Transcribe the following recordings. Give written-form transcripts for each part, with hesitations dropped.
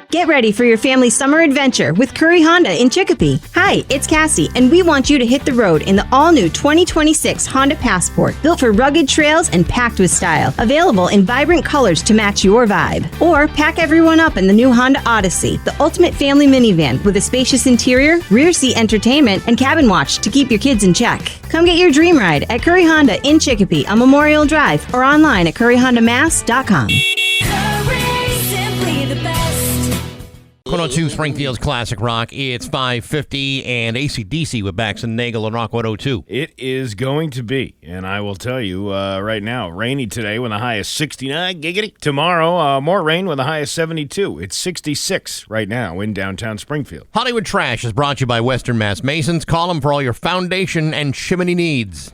Get ready for your family's summer adventure with Curry Honda in Chicopee. Hi, it's Cassie, and we want you to hit the road in the all-new 2026 Honda Passport, built for rugged trails and packed with style. Available in vibrant colors to match your vibe. Or pack everyone up in the new Honda Odyssey, the ultimate family minivan with a spacious interior, rear seat entertainment, and cabin watch to keep your kids in check. Come get your dream ride at Curry Honda in Chicopee on Memorial Drive or online at curryhondamass.com. 102 Springfield's Classic Rock. It's 5:50 and AC/DC with Bax and Nagle on Rock 102. It is going to be, and I will tell you right now, rainy today with a high of 69. Giggity. Tomorrow, more rain with a high of 72. It's 66 right now in downtown Springfield. Hollywood Trash is brought to you by Western Mass Masons. Call them for all your foundation and chimney needs.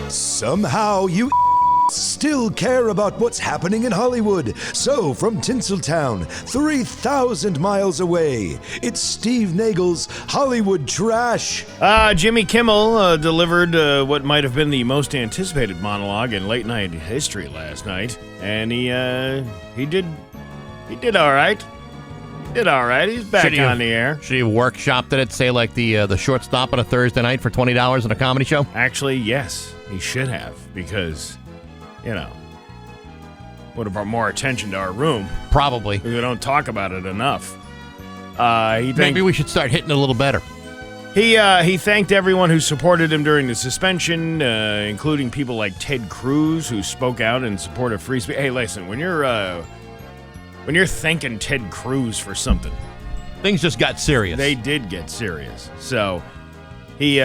Somehow you still care about what's happening in Hollywood. So, from Tinseltown, 3,000 miles away, it's Steve Nagle's Hollywood Trash. Jimmy Kimmel delivered what might have been the most anticipated monologue in late night history last night, and he did all right. He did all right. He's back on the air. Should he have workshopped it, say like the shortstop on a Thursday night for $20 in a comedy show? Actually, yes, he should have, because would have brought more attention to our room. Probably. We don't talk about it enough. Maybe we should start hitting it a little better. He thanked everyone who supported him during the suspension, including people like Ted Cruz, who spoke out in support of free speech. Hey, listen, when you're thanking Ted Cruz for something, things just got serious. They did get serious. So he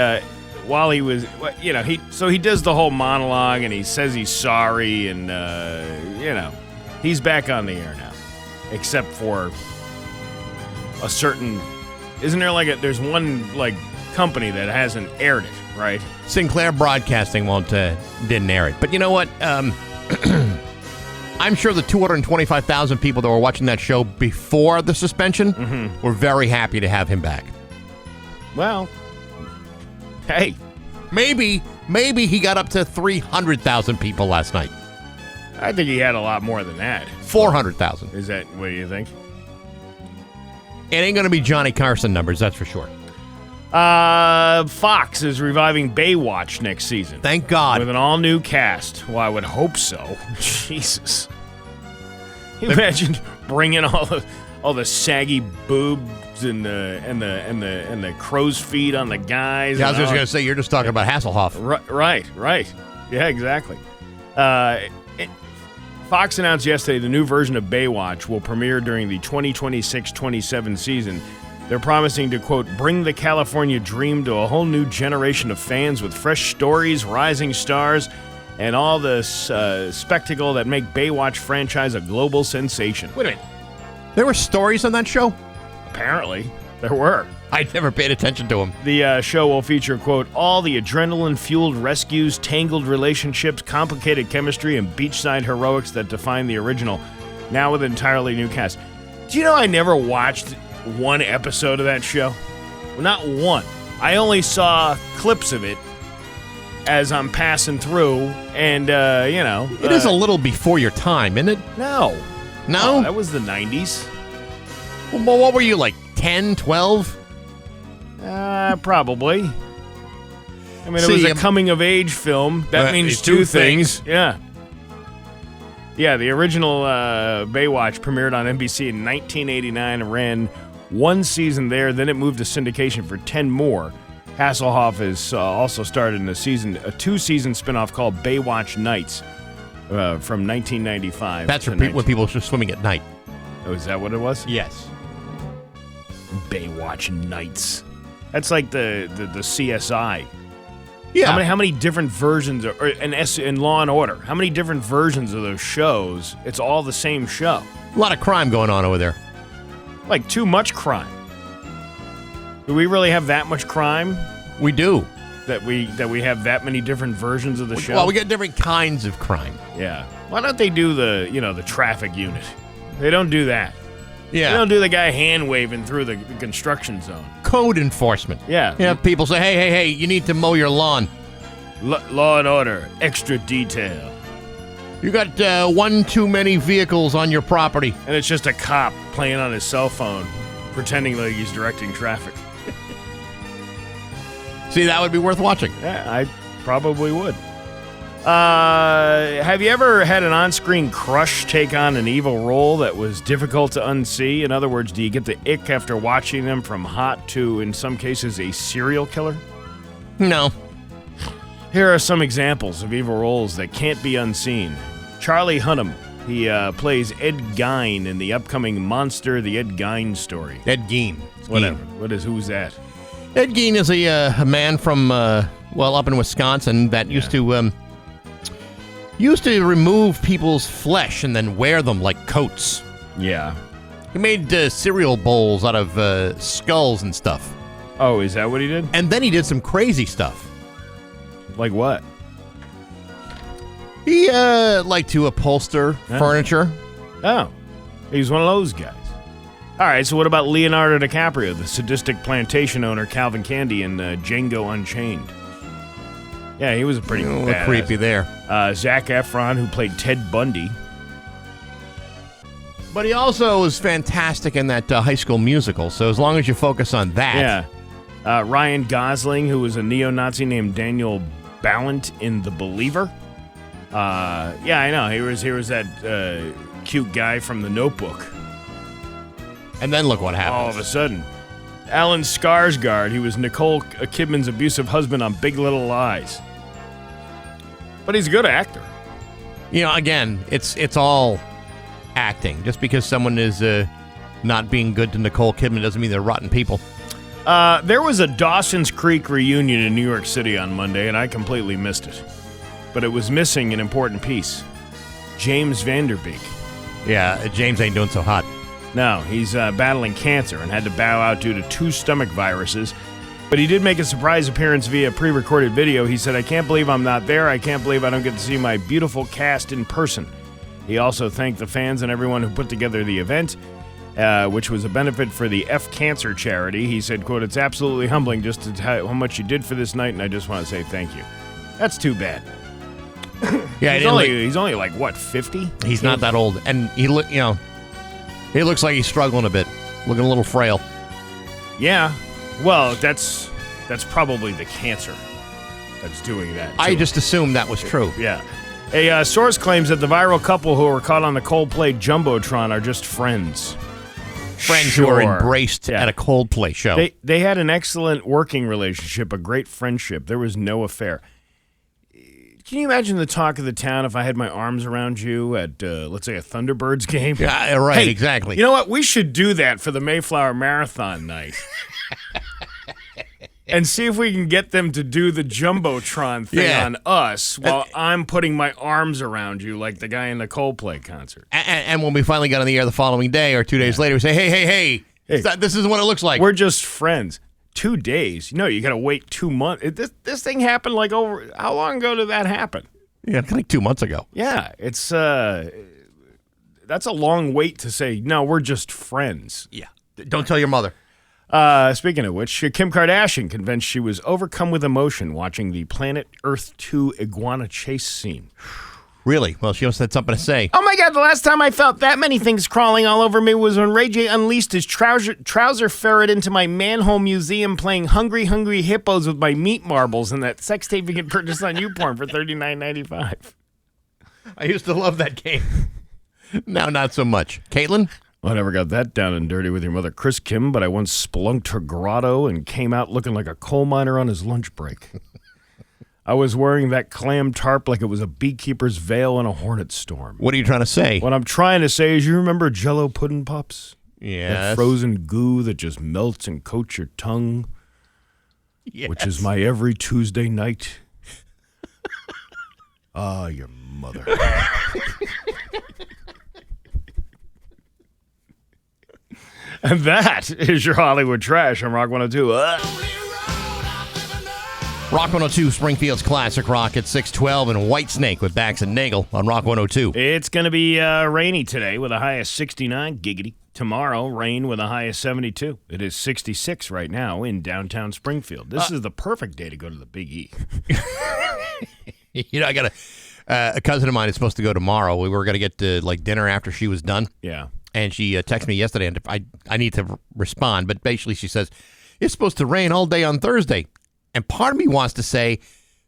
while he was, he does the whole monologue and he says he's sorry and, he's back on the air now. Except for a certain, isn't there there's one, company that hasn't aired it, right? Sinclair Broadcasting didn't air it. But you know what? I'm sure the 225,000 people that were watching that show before the suspension were very happy to have him back. Well, hey, maybe he got up to 300,000 people last night. I think he had a lot more than that. 400,000. Is that, what do you think? It ain't going to be Johnny Carson numbers, that's for sure. Fox is reviving Baywatch next season. Thank God. With an all-new cast. Well, I would hope so. Jesus. Can you imagine bringing all the saggy boobs and the crow's feet on the guys? Yeah, I was just going to say, you're just talking about Hasselhoff. Right. Yeah, exactly. Fox announced yesterday the new version of Baywatch will premiere during the 2026-27 season. They're promising to, quote, bring the California dream to a whole new generation of fans with fresh stories, rising stars, and all the spectacle that make Baywatch franchise a global sensation. Wait a minute. There were stories on that show? Apparently, there were. I never paid attention to them. The show will feature, quote, all the adrenaline-fueled rescues, tangled relationships, complicated chemistry, and beachside heroics that define the original, now with an entirely new cast. Do you know I never watched one episode of that show? Well, not one. I only saw clips of it as I'm passing through, and, It is a little before your time, isn't it? No. No? Oh, that was the 90s. Well, what were you, 10, 12? Probably. I mean, it was a coming-of-age film. That means two things. Yeah. Yeah, the original Baywatch premiered on NBC in 1989 and ran one season there. Then it moved to syndication for 10 more. Hasselhoff has also starred in a two-season spinoff called Baywatch Nights from 1995. That's when people were swimming at night. Oh, is that what it was? Yes. Baywatch Nights. That's like the CSI. Yeah. How many different versions in Law and Order? How many different versions of those shows? It's all the same show. A lot of crime going on over there. Like too much crime. Do we really have that much crime? We do. That we have that many different versions of the show? Well, we get different kinds of crime. Yeah. Why don't they do the traffic unit? They don't do that. Yeah. They don't do the guy hand waving through the construction zone. Code enforcement. Yeah. Yeah. People say, hey, you need to mow your lawn. Law and Order, extra detail. You got one too many vehicles on your property. And it's just a cop playing on his cell phone, pretending like he's directing traffic. See, that would be worth watching. Yeah, I probably would. Have you ever had an on-screen crush take on an evil role that was difficult to unsee? In other words, do you get the ick after watching them from hot to, in some cases, a serial killer? No. Here are some examples of evil roles that can't be unseen. Charlie Hunnam. He plays Ed Gein in the upcoming Monster, the Ed Gein story. Ed Gein. Whatever. Who's that? Ed Gein is a man from, up in Wisconsin that used to remove people's flesh and then wear them like coats. Yeah. He made cereal bowls out of skulls and stuff. Oh, is that what he did? And then he did some crazy stuff. Like what? He liked to upholster furniture. Oh, he's one of those guys. All right, so what about Leonardo DiCaprio, the sadistic plantation owner Calvin Candy in Django Unchained? Yeah, he was a pretty a little creepy there. Zac Efron, who played Ted Bundy. But he also was fantastic in that High School Musical, so as long as you focus on that. Yeah. Ryan Gosling, who was a neo-Nazi named Daniel Ballant in The Believer. Yeah, I know. He was that cute guy from The Notebook. And then look what happened. All of a sudden. Alan Skarsgård, he was Nicole Kidman's abusive husband on Big Little Lies. But he's a good actor. You know, again, it's all acting. Just because someone is not being good to Nicole Kidman doesn't mean they're rotten people. There was a Dawson's Creek reunion in New York City on Monday, and I completely missed it. But it was missing an important piece. James Vanderbeek. Yeah, James ain't doing so hot. No, he's battling cancer and had to bow out due to 2 stomach viruses. But he did make a surprise appearance via pre-recorded video. He said, "I can't believe I'm not there. I can't believe I don't get to see my beautiful cast in person." He also thanked the fans and everyone who put together the event, which was a benefit for the F Cancer charity. He said, quote, "It's absolutely humbling just to how much you did for this night, and I just want to say thank you." That's too bad. Yeah, he's only like, what, 50? He's not that old. And he looks like he's struggling a bit, looking a little frail. Yeah. Well, that's probably the cancer that's doing that. I just assumed that was true. Yeah. A source claims that the viral couple who were caught on the Coldplay Jumbotron are just friends. Friends who are embraced at a Coldplay show. They had an excellent working relationship, a great friendship. There was no affair. Can you imagine the talk of the town if I had my arms around you at, let's say, a Thunderbirds game? Yeah, right, hey, exactly. You know what? We should do that for the Mayflower Marathon night. And see if we can get them to do the Jumbotron thing on us while I'm putting my arms around you like the guy in the Coldplay concert. And when we finally got on the air the following day or 2 days later, we say, hey, this is what it looks like. We're just friends. 2 days. No, you got to wait 2 months. This thing happened like over... How long ago did that happen? Yeah, like 2 months ago. Yeah, it's... that's a long wait to say, no, we're just friends. Yeah. Don't tell your mother. Speaking of which, Kim Kardashian convinced she was overcome with emotion watching the Planet Earth 2 iguana chase scene. Really? Well, she also had something to say. Oh my God, the last time I felt that many things crawling all over me was when Ray J unleashed his trouser ferret into my manhole museum playing Hungry Hungry Hippos with my meat marbles and that sex tape you can purchase on YouPorn for $39.95. I used to love that game. Now, not so much. Caitlin? Well, I never got that down and dirty with your mother, Chris Kim, but I once spelunked her grotto and came out looking like a coal miner on his lunch break. I was wearing that clam tarp like it was a beekeeper's veil in a hornet storm. What are you trying to say? What I'm trying to say is, you remember Jell-O Puddin' Pops? Yes. That frozen goo that just melts and coats your tongue, which is my every Tuesday night. Ah, your mother. And that is your Hollywood Trash on Rock 102. Rock 102, Springfield's Classic Rock at 612, and Whitesnake with Bax and Nagle on Rock 102. It's going to be rainy today with a high of 69, giggity. Tomorrow, rain with a high of 72. It is 66 right now in downtown Springfield. This is the perfect day to go to the Big E. You know, A cousin of mine is supposed to go tomorrow. We were going to get to dinner after she was done. Yeah. And she texted me yesterday, and I need to respond. But basically she says, it's supposed to rain all day on Thursday. And part of me wants to say,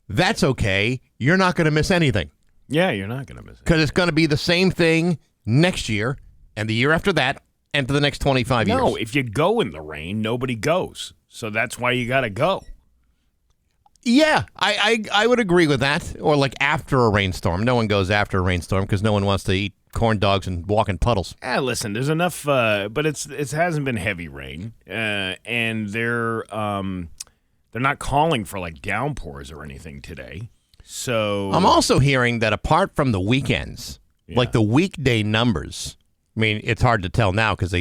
that's okay. You're not going to miss anything. Yeah, you're not going to miss it. Because it's going to be the same thing next year and the year after that and for the next 25 years. No, if you go in the rain, nobody goes. So that's why you got to go. Yeah, I would agree with that. Or after a rainstorm. No one goes after a rainstorm because no one wants to eat corn dogs and walk in puddles. Listen, there's enough, but it hasn't been heavy rain, and they're not calling for downpours or anything today. So I'm also hearing that apart from the weekends, the weekday numbers. I mean, it's hard to tell now because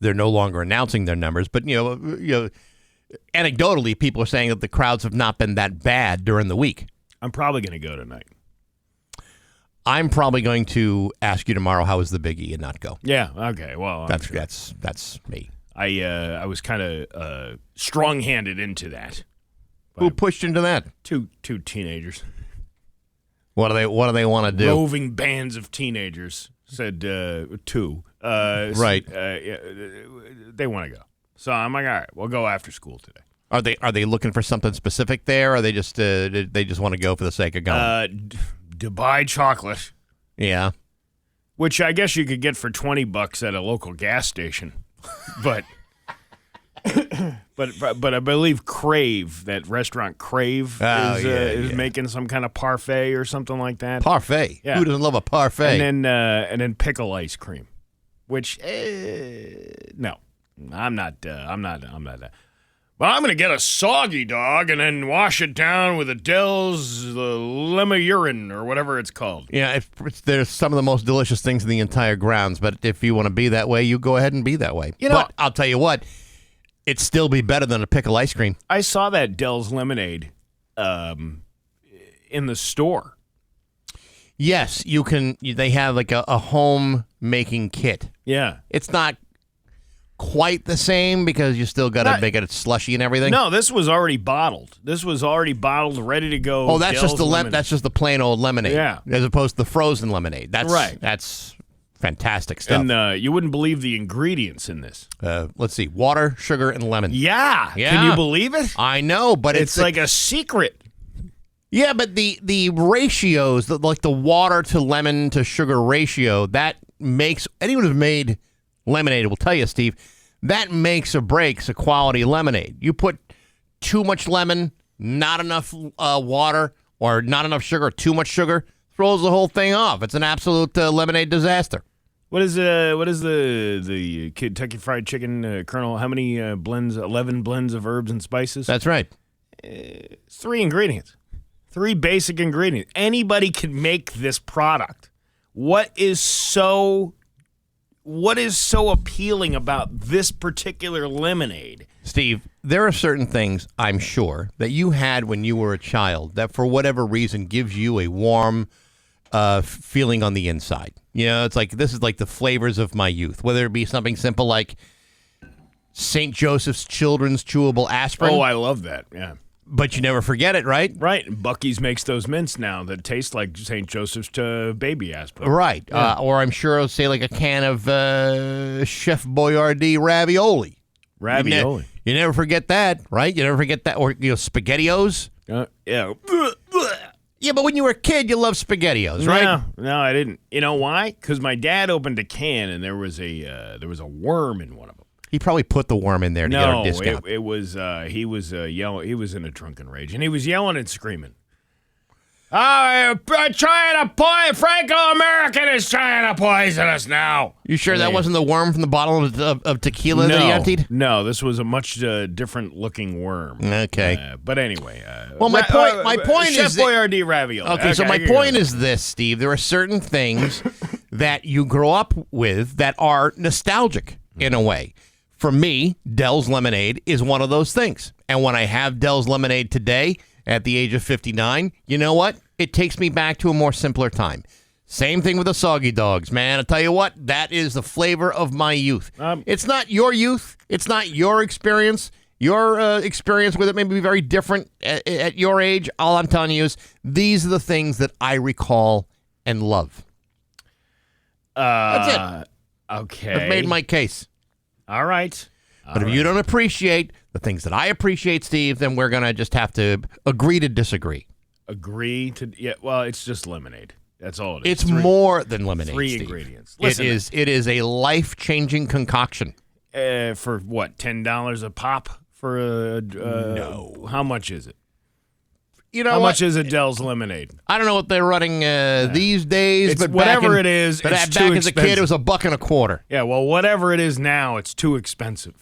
they're no longer announcing their numbers. But anecdotally, people are saying that the crowds have not been that bad during the week. I'm probably going to go tonight. I'm probably going to ask you tomorrow how was the Big E and not go. Yeah. Okay. Well, that's me. I was kind of strong-handed into that. Who pushed into that? Two teenagers. What do they want to do? Roving bands of teenagers said two. Right. They want to go. So I'm like, all right, we'll go after school today. Are they looking for something specific there, or are they just want to go for the sake of going? Dubai chocolate. Yeah. Which I guess you could get for $20 at a local gas station, but I believe Crave, that restaurant Crave, is making some kind of parfait or something like that. Parfait. Yeah. Who doesn't love a parfait? And then pickle ice cream, which no, I'm not that. Well, I'm going to get a soggy dog and then wash it down with Adele's Lemurin or whatever it's called. Yeah, there's some of the most delicious things in the entire grounds, but if you want to be that way, you go ahead and be that way. But I'll tell you what, it'd still be better than a pickle ice cream. I saw that Dell's Lemonade in the store. Yes, you can. They have a home making kit. Yeah. It's not quite the same because you still got to make it slushy and everything. No, this was already bottled. Ready to go. Oh, that's just that's just the plain old lemonade. Yeah, as opposed to the frozen lemonade. That's right. That's fantastic stuff. And you wouldn't believe the ingredients in this. Let's see: water, sugar, and lemon. Yeah. Can you believe it? I know, but it's like a secret. Yeah, but the ratios, the water to lemon to sugar ratio, that makes anyone who's made lemonade will tell you, Steve, that makes or breaks a quality lemonade. You put too much lemon, not enough water, or not enough sugar, too much sugar, throws the whole thing off. It's an absolute lemonade disaster. What is the Kentucky Fried Chicken Colonel? How many blends? 11 blends of herbs and spices. That's right. 3 ingredients, 3 basic ingredients. Anybody can make this product. What is so appealing about this particular lemonade? Steve, there are certain things, I'm sure, that you had when you were a child that for whatever reason gives you a warm feeling on the inside. It's this is the flavors of my youth, whether it be something simple like St. Joseph's Children's Chewable Aspirin. Oh, I love that, yeah. But you never forget it, right? Right. Buc-ee's makes those mints now that taste like St. Joseph's baby aspirin. Right. Yeah. Or I'm sure I'll say a can of Chef Boyardee ravioli. Ravioli. You never forget that, right? You never forget that. Or, SpaghettiOs. Yeah. Yeah, but when you were a kid, you loved SpaghettiOs, right? No, I didn't. You know why? Because my dad opened a can and there was a worm in one of them. He probably put the worm in there to get a discount. No, it was he was yelling. He was in a drunken rage, and he was yelling and screaming. Franco-American is trying to poison us now. You sure that wasn't the worm from the bottle of tequila that he emptied? No, this was a much different looking worm. Okay. But anyway. Well, my point is Chef Boyardee ravioli. Okay, so my point is this, Steve. There are certain things that you grow up with that are nostalgic in a way. For me, Dell's Lemonade is one of those things. And when I have Dell's Lemonade today, at the age of 59, you know what? It takes me back to a more simpler time. Same thing with the soggy dogs, man. I tell you what, that is the flavor of my youth. It's not your youth. It's not your experience. Your experience with it may be very different at your age. All I'm telling you is these are the things that I recall and love. That's it. Okay. I've made my case. All right. But if you don't appreciate the things that I appreciate, Steve, then we're going to just have to agree to disagree. Agree to, yeah, well, it's just lemonade. That's all it is. It's more than lemonade, 3 Steve. ingredients. Listen, It is a life-changing concoction. For what, $10 a pop? For no. How much is it? You know how what? much is Adele's lemonade? I don't know what they're running these days, It's but whatever back it is, But it's back too as a kid, it was $1.25. Yeah, well, whatever it is now, it's too expensive.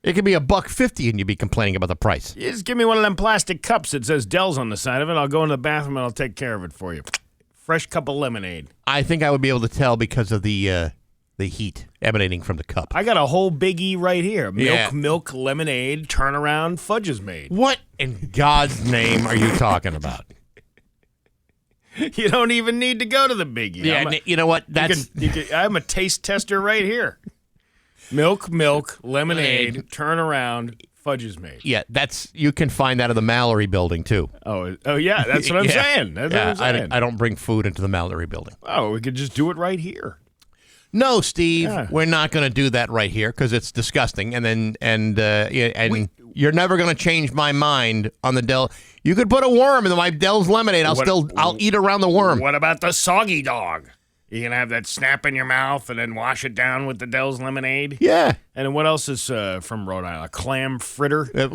It could be $1.50, and you'd be complaining about the price. You just give me one of them plastic cups that says Dell's on the side of it. I'll go in the bathroom and I'll take care of it for you. Fresh cup of lemonade. I think I would be able to tell because of the heat emanating from the cup. I got a whole Big E right here. Yeah. Milk, lemonade, turnaround, fudge is made. What in God's name are you talking about? You don't even need to go to the Big E. Yeah, you know what? That's I'm a taste tester right here. Milk, lemonade, turnaround, fudge is made. Yeah, you can find that in the Mallory building too. Oh yeah, that's what I'm saying. That's what I'm saying. I don't bring food into the Mallory building. Oh, we could just do it right here. No, Steve, Yeah. we're not going to do that right here because it's disgusting. And you're never going to change my mind on the Del. You could put a worm in my Dell's lemonade. I'll eat around the worm. What about the soggy dog? You can have that snap in your mouth and then wash it down with the Dell's lemonade. Yeah. And then what else is from Rhode Island? A clam fritter. You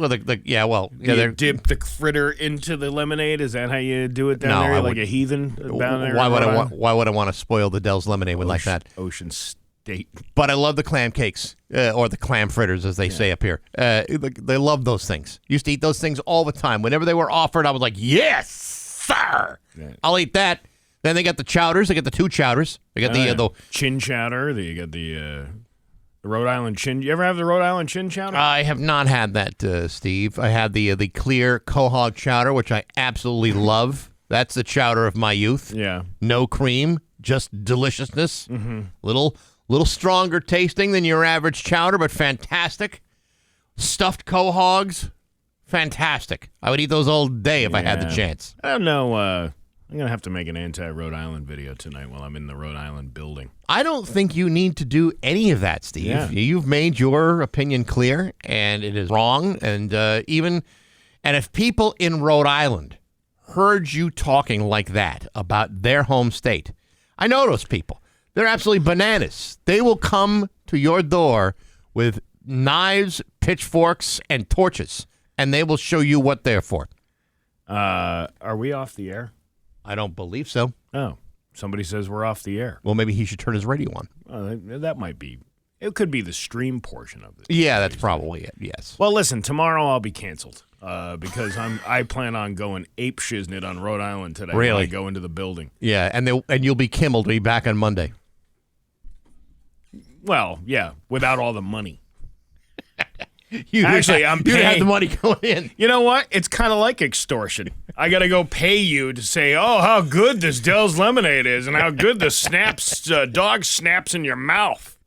dip the fritter into the lemonade. Is that how you do it down No, there, I like would- a heathen down there? Why in would Rhode I Island? want? Why would I want to spoil the Dell's lemonade with like that? Ocean State. But I love the clam cakes or the clam fritters, as they say up here. They love those things. Used to eat those things all the time. Whenever they were offered, I was like, yes, sir. Yeah. I'll eat that. Then they got the chowders. They got the 2 chowders. They got the chin chowder. You got the Rhode Island chin. You ever have the Rhode Island chin chowder? I have not had that, Steve. I had the clear quahog chowder, which I absolutely love. That's the chowder of my youth. Yeah. No cream, just deliciousness. Mm-hmm. Little stronger tasting than your average chowder, but fantastic. Stuffed quahogs, fantastic. I would eat those all day if I had the chance. I don't know. I'm going to have to make an anti-Rhode Island video tonight while I'm in the Rhode Island building. I don't think you need to do any of that, Steve. Yeah. You've made your opinion clear, and it is wrong. And if people in Rhode Island heard you talking like that about their home state, I know those people. They're absolutely bananas. They will come to your door with knives, pitchforks, and torches, and they will show you what they're for. Are we off the air? I don't believe so. Oh, somebody says we're off the air. Well, maybe he should turn his radio on. That might be. It could be the stream portion of it. Yeah, that's probably it. Yes. Well, listen, tomorrow I'll be canceled because I plan on going ape shiznit on Rhode Island today. Really? When I go into the building. Yeah, and you'll be Kimmel to be back on Monday. Well, yeah, without all the money. I'm paying. You have the money going in. You know what? It's kind of like extortion. I got to go pay you to say, oh, how good this Dell's lemonade is and how good the dog snaps in your mouth.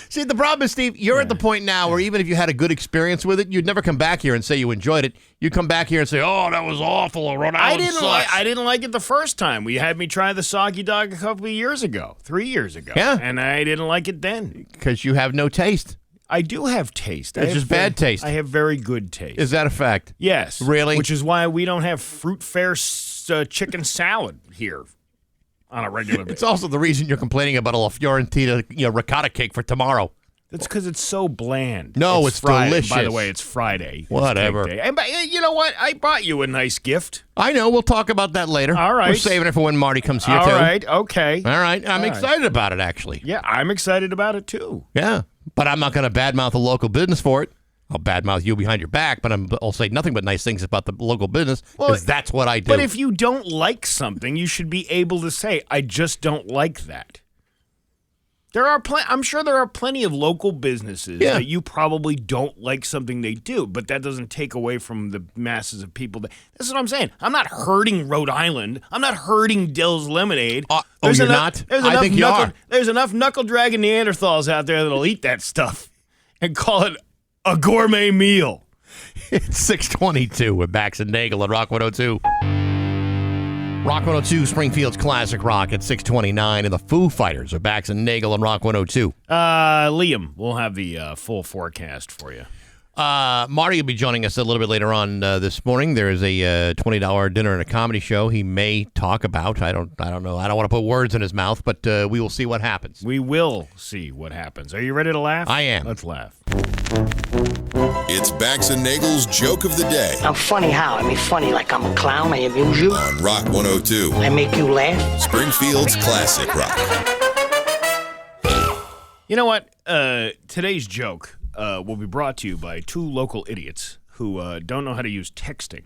See, the problem is, Steve, you're at the point now where even if you had a good experience with it, you'd never come back here and say you enjoyed it. You'd come back here and say, oh, that was awful. Rhode Island sucks. I didn't like it the first time. We had me try the soggy dog a couple of years ago, 3 years ago. Yeah. And I didn't like it then. Because you have no taste. I do have taste. It's just bad taste. I have very good taste. Is that a fact? Yes. Really? Which is why we don't have fruit fair chicken salad here on a regular basis. It's also the reason you're complaining about a La Fiorentina ricotta cake for tomorrow. That's because it's so bland. No, it's Friday. delicious. By the way, it's Friday. It's Whatever. cake day. And you know what? I bought you a nice gift. I know. We'll talk about that later. All right. We're saving it for when Marty comes here, too. All right. Okay. All right. I'm excited about it, actually. Yeah, I'm excited about it, too. Yeah. But I'm not going to badmouth a local business for it. I'll badmouth you behind your back, but I'll say nothing but nice things about the local business because that's what I do. But if you don't like something, you should be able to say, I just don't like that. I'm sure there are plenty of local businesses that you probably don't like something they do, but that doesn't take away from the masses of people. That's what I'm saying. I'm not hurting Rhode Island. I'm not hurting Dell's Lemonade. You're not? I think you are. There's enough knuckle-dragging Neanderthals out there that'll eat that stuff and call it a gourmet meal. It's 6:22 with Bax and Nagle at Rock 102. Rock 102, Springfield's classic rock at 6:29, and the Foo Fighters are Bax and Nagle on Rock 102. Liam, we'll have the full forecast for you. Marty will be joining us a little bit later on this morning. There is a $20 dinner and a comedy show he may talk about. I don't know. I don't want to put words in his mouth, but we will see what happens. We will see what happens. Are you ready to laugh? I am. Let's laugh. It's Bax and Nagle's Joke of the Day I'm funny how? I mean funny like I'm a clown, I amuse you, on Rock 102, I make you laugh. Springfield's classic rock. You know what? Today's joke will be brought to you by two local idiots who don't know how to use texting.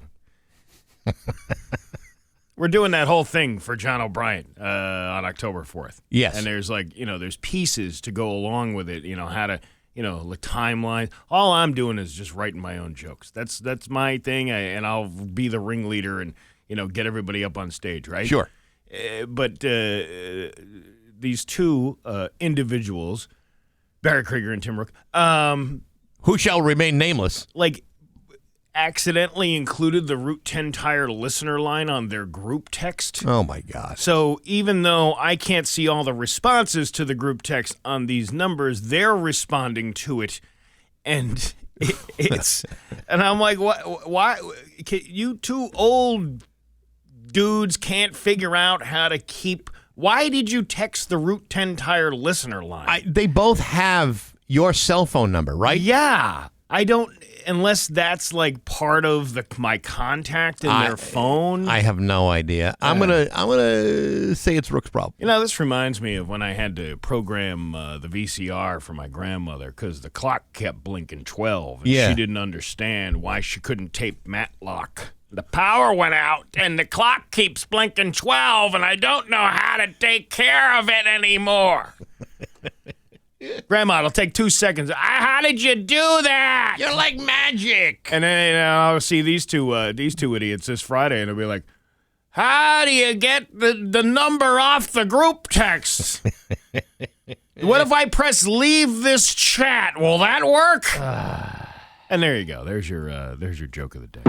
We're doing that whole thing for John O'Brien on October 4th. Yes. And there's there's pieces to go along with it, how to, the timeline. All I'm doing is just writing my own jokes. That's my thing, and I'll be the ringleader and, get everybody up on stage, right? Sure. But these two individuals, Barry Krieger and Tim Rook, who shall remain nameless, accidentally included the Route 10 Tire listener line on their group text. Oh, my God. So even though I can't see all the responses to the group text on these numbers, they're responding to it. And it's and I'm like, why you two old dudes can't figure out how to keep. Why did you text the Route 10 Tire listener line? They both have your cell phone number, right? Yeah. I don't, unless that's part of my contact in their phone. I have no idea. I'm gonna say it's Rook's problem. This reminds me of when I had to program the VCR for my grandmother because the clock kept blinking 12, and she didn't understand why she couldn't tape Matlock. The power went out, and the clock keeps blinking 12, and I don't know how to take care of it anymore. Grandma, it'll take 2 seconds. How did you do that? You're like magic. And then I'll see these two idiots this Friday, and they'll be like, "How do you get the number off the group text? What if I press leave this chat? Will that work?" And there you go. There's your joke of the day.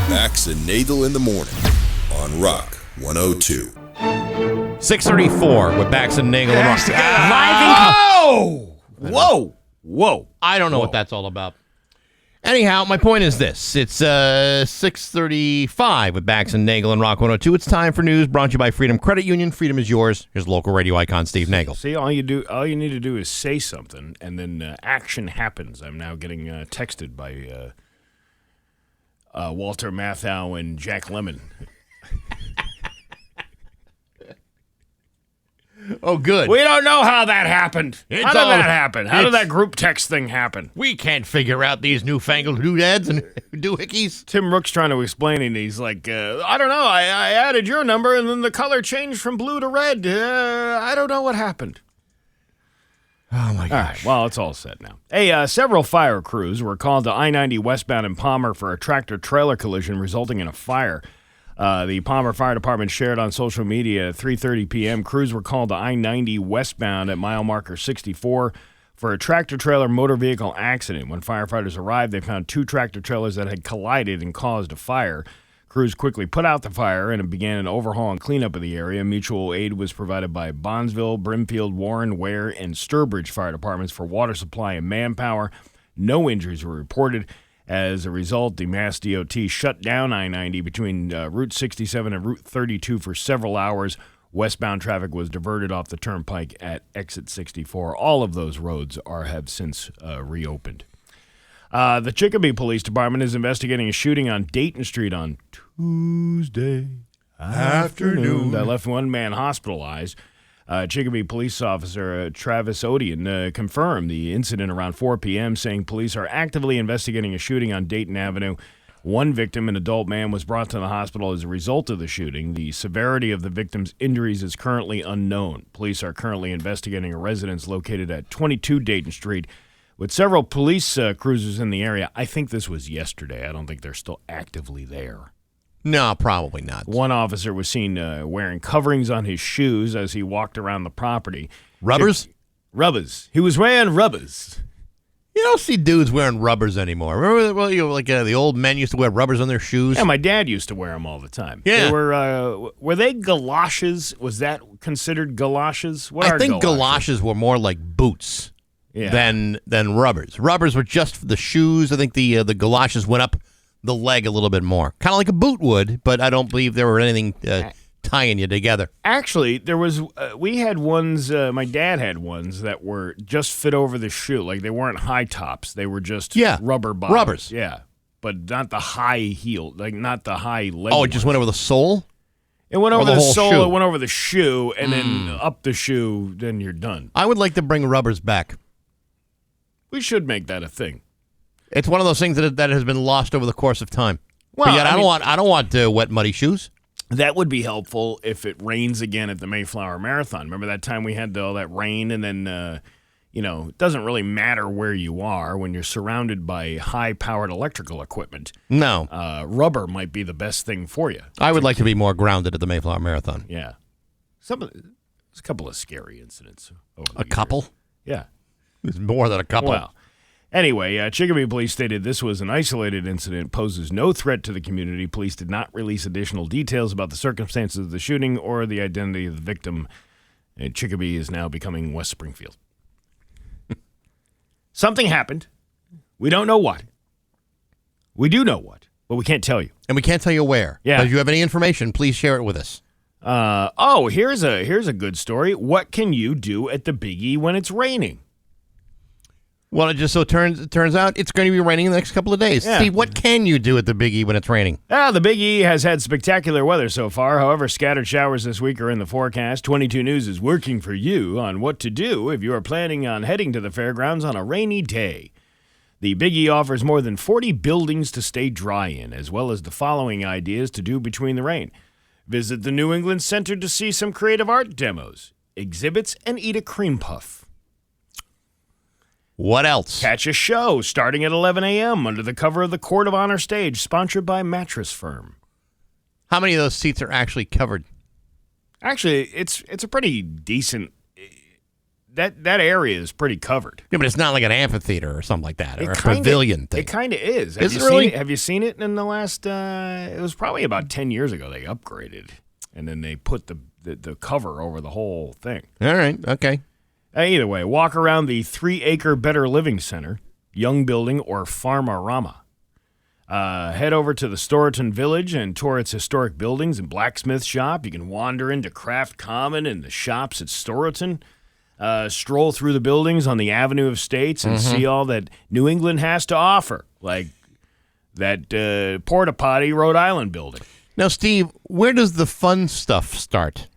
Bax and Nagle in the morning on Rock 102. 6:34 with Bax and Nagle. Whoa! I don't know what that's all about. Anyhow, my point is this. It's 6:35 with Bax and Nagle and Rock 102. It's time for news brought to you by Freedom Credit Union. Freedom is yours. Here's local radio icon Steve Nagle. See, all you need to do is say something, and then action happens. I'm now getting texted by Walter Matthau and Jack Lemmon. Oh, good. We don't know how that happened. How did that happen? How did that group text thing happen? We can't figure out these newfangled doodads and doohickeys. Tim Rook's trying to explain it, and he's like, I don't know. I added your number, and then the color changed from blue to red. I don't know what happened. Oh, my gosh. All right, well, it's all set now. Hey, several fire crews were called to I-90 westbound in Palmer for a tractor-trailer collision resulting in a fire. The Palmer Fire Department shared on social media at 3:30 p.m. Crews were called to I-90 westbound at mile marker 64 for a tractor-trailer motor vehicle accident. When firefighters arrived, they found two tractor-trailers that had collided and caused a fire. Crews quickly put out the fire and began an overhaul and cleanup of the area. Mutual aid was provided by Bondsville, Brimfield, Warren, Ware, and Sturbridge fire departments for water supply and manpower. No injuries were reported. As a result, the Mass DOT shut down I-90 between Route 67 and Route 32 for several hours. Westbound traffic was diverted off the turnpike at exit 64. All of those roads have since reopened. The Chicopee Police Department is investigating a shooting on Dayton Street on Tuesday afternoon that left one man hospitalized. Chicopee police officer Travis Odeon confirmed the incident around 4 p.m., saying police are actively investigating a shooting on Dayton Avenue. One victim, an adult man, was brought to the hospital as a result of the shooting. The severity of the victim's injuries is currently unknown. Police are currently investigating a residence located at 22 Dayton Street with several police cruisers in the area. I think this was yesterday. I don't think they're still actively there. No, probably not. One officer was seen wearing coverings on his shoes as he walked around the property. Rubbers? Rubbers. He was wearing rubbers. You don't see dudes wearing rubbers anymore. Remember, the old men used to wear rubbers on their shoes? Yeah, my dad used to wear them all the time. Yeah. They were they galoshes? Was that considered galoshes? I think galoshes were more like boots than rubbers. Rubbers were just for the shoes. I think the galoshes went up the leg a little bit more. Kind of like a boot would, but I don't believe there were anything tying you together. Actually, there was. We had ones. My dad had ones that were just fit over the shoe. Like they weren't high tops. They were just rubber bottoms. Rubbers. Yeah, but not the high heel. Like not the high leg. Oh, it just went over the sole. It went over the the whole sole. shoe? It went over the shoe, and then up the shoe. Then you're done. I would like to bring rubbers back. We should make that a thing. It's one of those things that has been lost over the course of time. Well, but yet I don't want wet, muddy shoes. That would be helpful if it rains again at the Mayflower Marathon. Remember that time we had all that rain, and then, it doesn't really matter where you are when you're surrounded by high-powered electrical equipment. No. Rubber might be the best thing for you. I would like to be more grounded at the Mayflower Marathon. Yeah. There's a couple of scary incidents. A couple? Yeah. It's more than a couple. Well, anyway, Chicopee Police stated this was an isolated incident, poses no threat to the community. Police did not release additional details about the circumstances of the shooting or the identity of the victim. And Chicopee is now becoming West Springfield. Something happened. We don't know what. We do know what, but we can't tell you. And we can't tell you where. Yeah. But if you have any information, please share it with us. Here's a good story. What can you do at the Big E when it's raining? Well, it just so turns out it's going to be raining in the next couple of days. Yeah. Steve, what can you do at the Big E when it's raining? The Big E has had spectacular weather so far. However, scattered showers this week are in the forecast. 22 News is working for you on what to do if you are planning on heading to the fairgrounds on a rainy day. The Big E offers more than 40 buildings to stay dry in, as well as the following ideas to do between the rain. Visit the New England Center to see some creative art demos, exhibits, and eat a cream puff. What else? Catch a show starting at 11 a.m. under the cover of the Court of Honor stage, sponsored by Mattress Firm. How many of those seats are actually covered? Actually, it's a pretty decent. That area is pretty covered. Yeah, but it's not like an amphitheater or something like that, or a pavilion thing. It kind of is. Is it really? Have you seen it in the last? It was probably about 10 years ago. They upgraded, and then they put the cover over the whole thing. All right. Okay. Either way, walk around the 3-acre Better Living Center, Young Building, or Farmarama. Head over to the Storyton Village and tour its historic buildings and blacksmith shop. You can wander into Craft Common and the shops at Storyton. Stroll through the buildings on the Avenue of States and see all that New England has to offer, like that Porta Potty Rhode Island building. Now, Steve, where does the fun stuff start?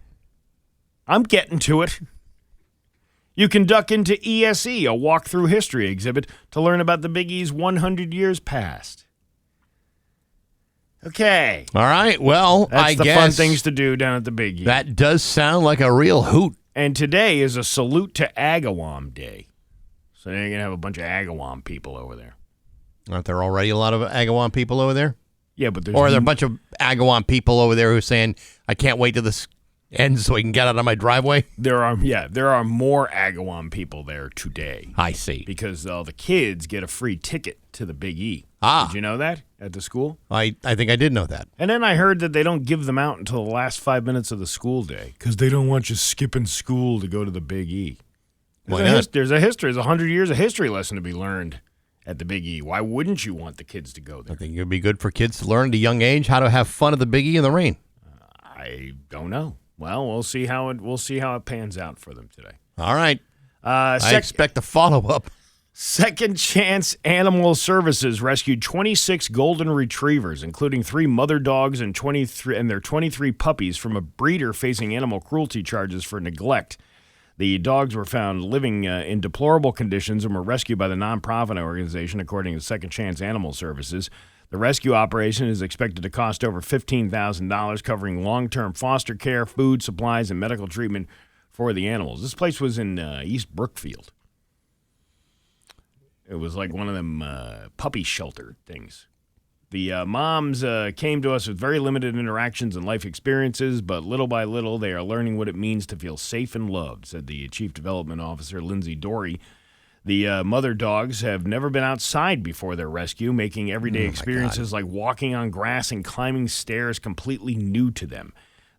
I'm getting to it. You can duck into ESE, a walk-through history exhibit, to learn about the Big E's 100 years past. Okay. All right. Well, That's I the guess fun things to do down at the Big E. that does sound like a real hoot. And today is a salute to Agawam Day. So you're going to have a bunch of Agawam people over there. Aren't there already a lot of Agawam people over there? Yeah, but there's... Or are there a bunch of Agawam people over there who are saying, I can't wait till this ends so I can get out of my driveway? There are more Agawam people there today. I see. Because the kids get a free ticket to the Big E. Ah. Did you know that at the school? I think I did know that. And then I heard that they don't give them out until the last 5 minutes of the school day because they don't want you skipping school to go to the Big E. Why not? There's 100 years of history lesson to be learned at the Big E. Why wouldn't you want the kids to go there? I think it would be good for kids to learn at a young age how to have fun at the Big E in the rain. I don't know. Well, we'll see how it pans out for them today. All right. I expect a follow-up. Second Chance Animal Services rescued 26 golden retrievers, including 3 mother dogs and their 23 puppies from a breeder facing animal cruelty charges for neglect. The dogs were found living in deplorable conditions and were rescued by the nonprofit organization, according to Second Chance Animal Services. The rescue operation is expected to cost over $15,000, covering long-term foster care, food, supplies, and medical treatment for the animals. This place was in East Brookfield. It was like one of them puppy shelter things. The moms came to us with very limited interactions and life experiences, but little by little they are learning what it means to feel safe and loved, said the Chief Development Officer, Lindsay Dory. The mother dogs have never been outside before their rescue, making everyday experiences like walking on grass and climbing stairs completely new to them.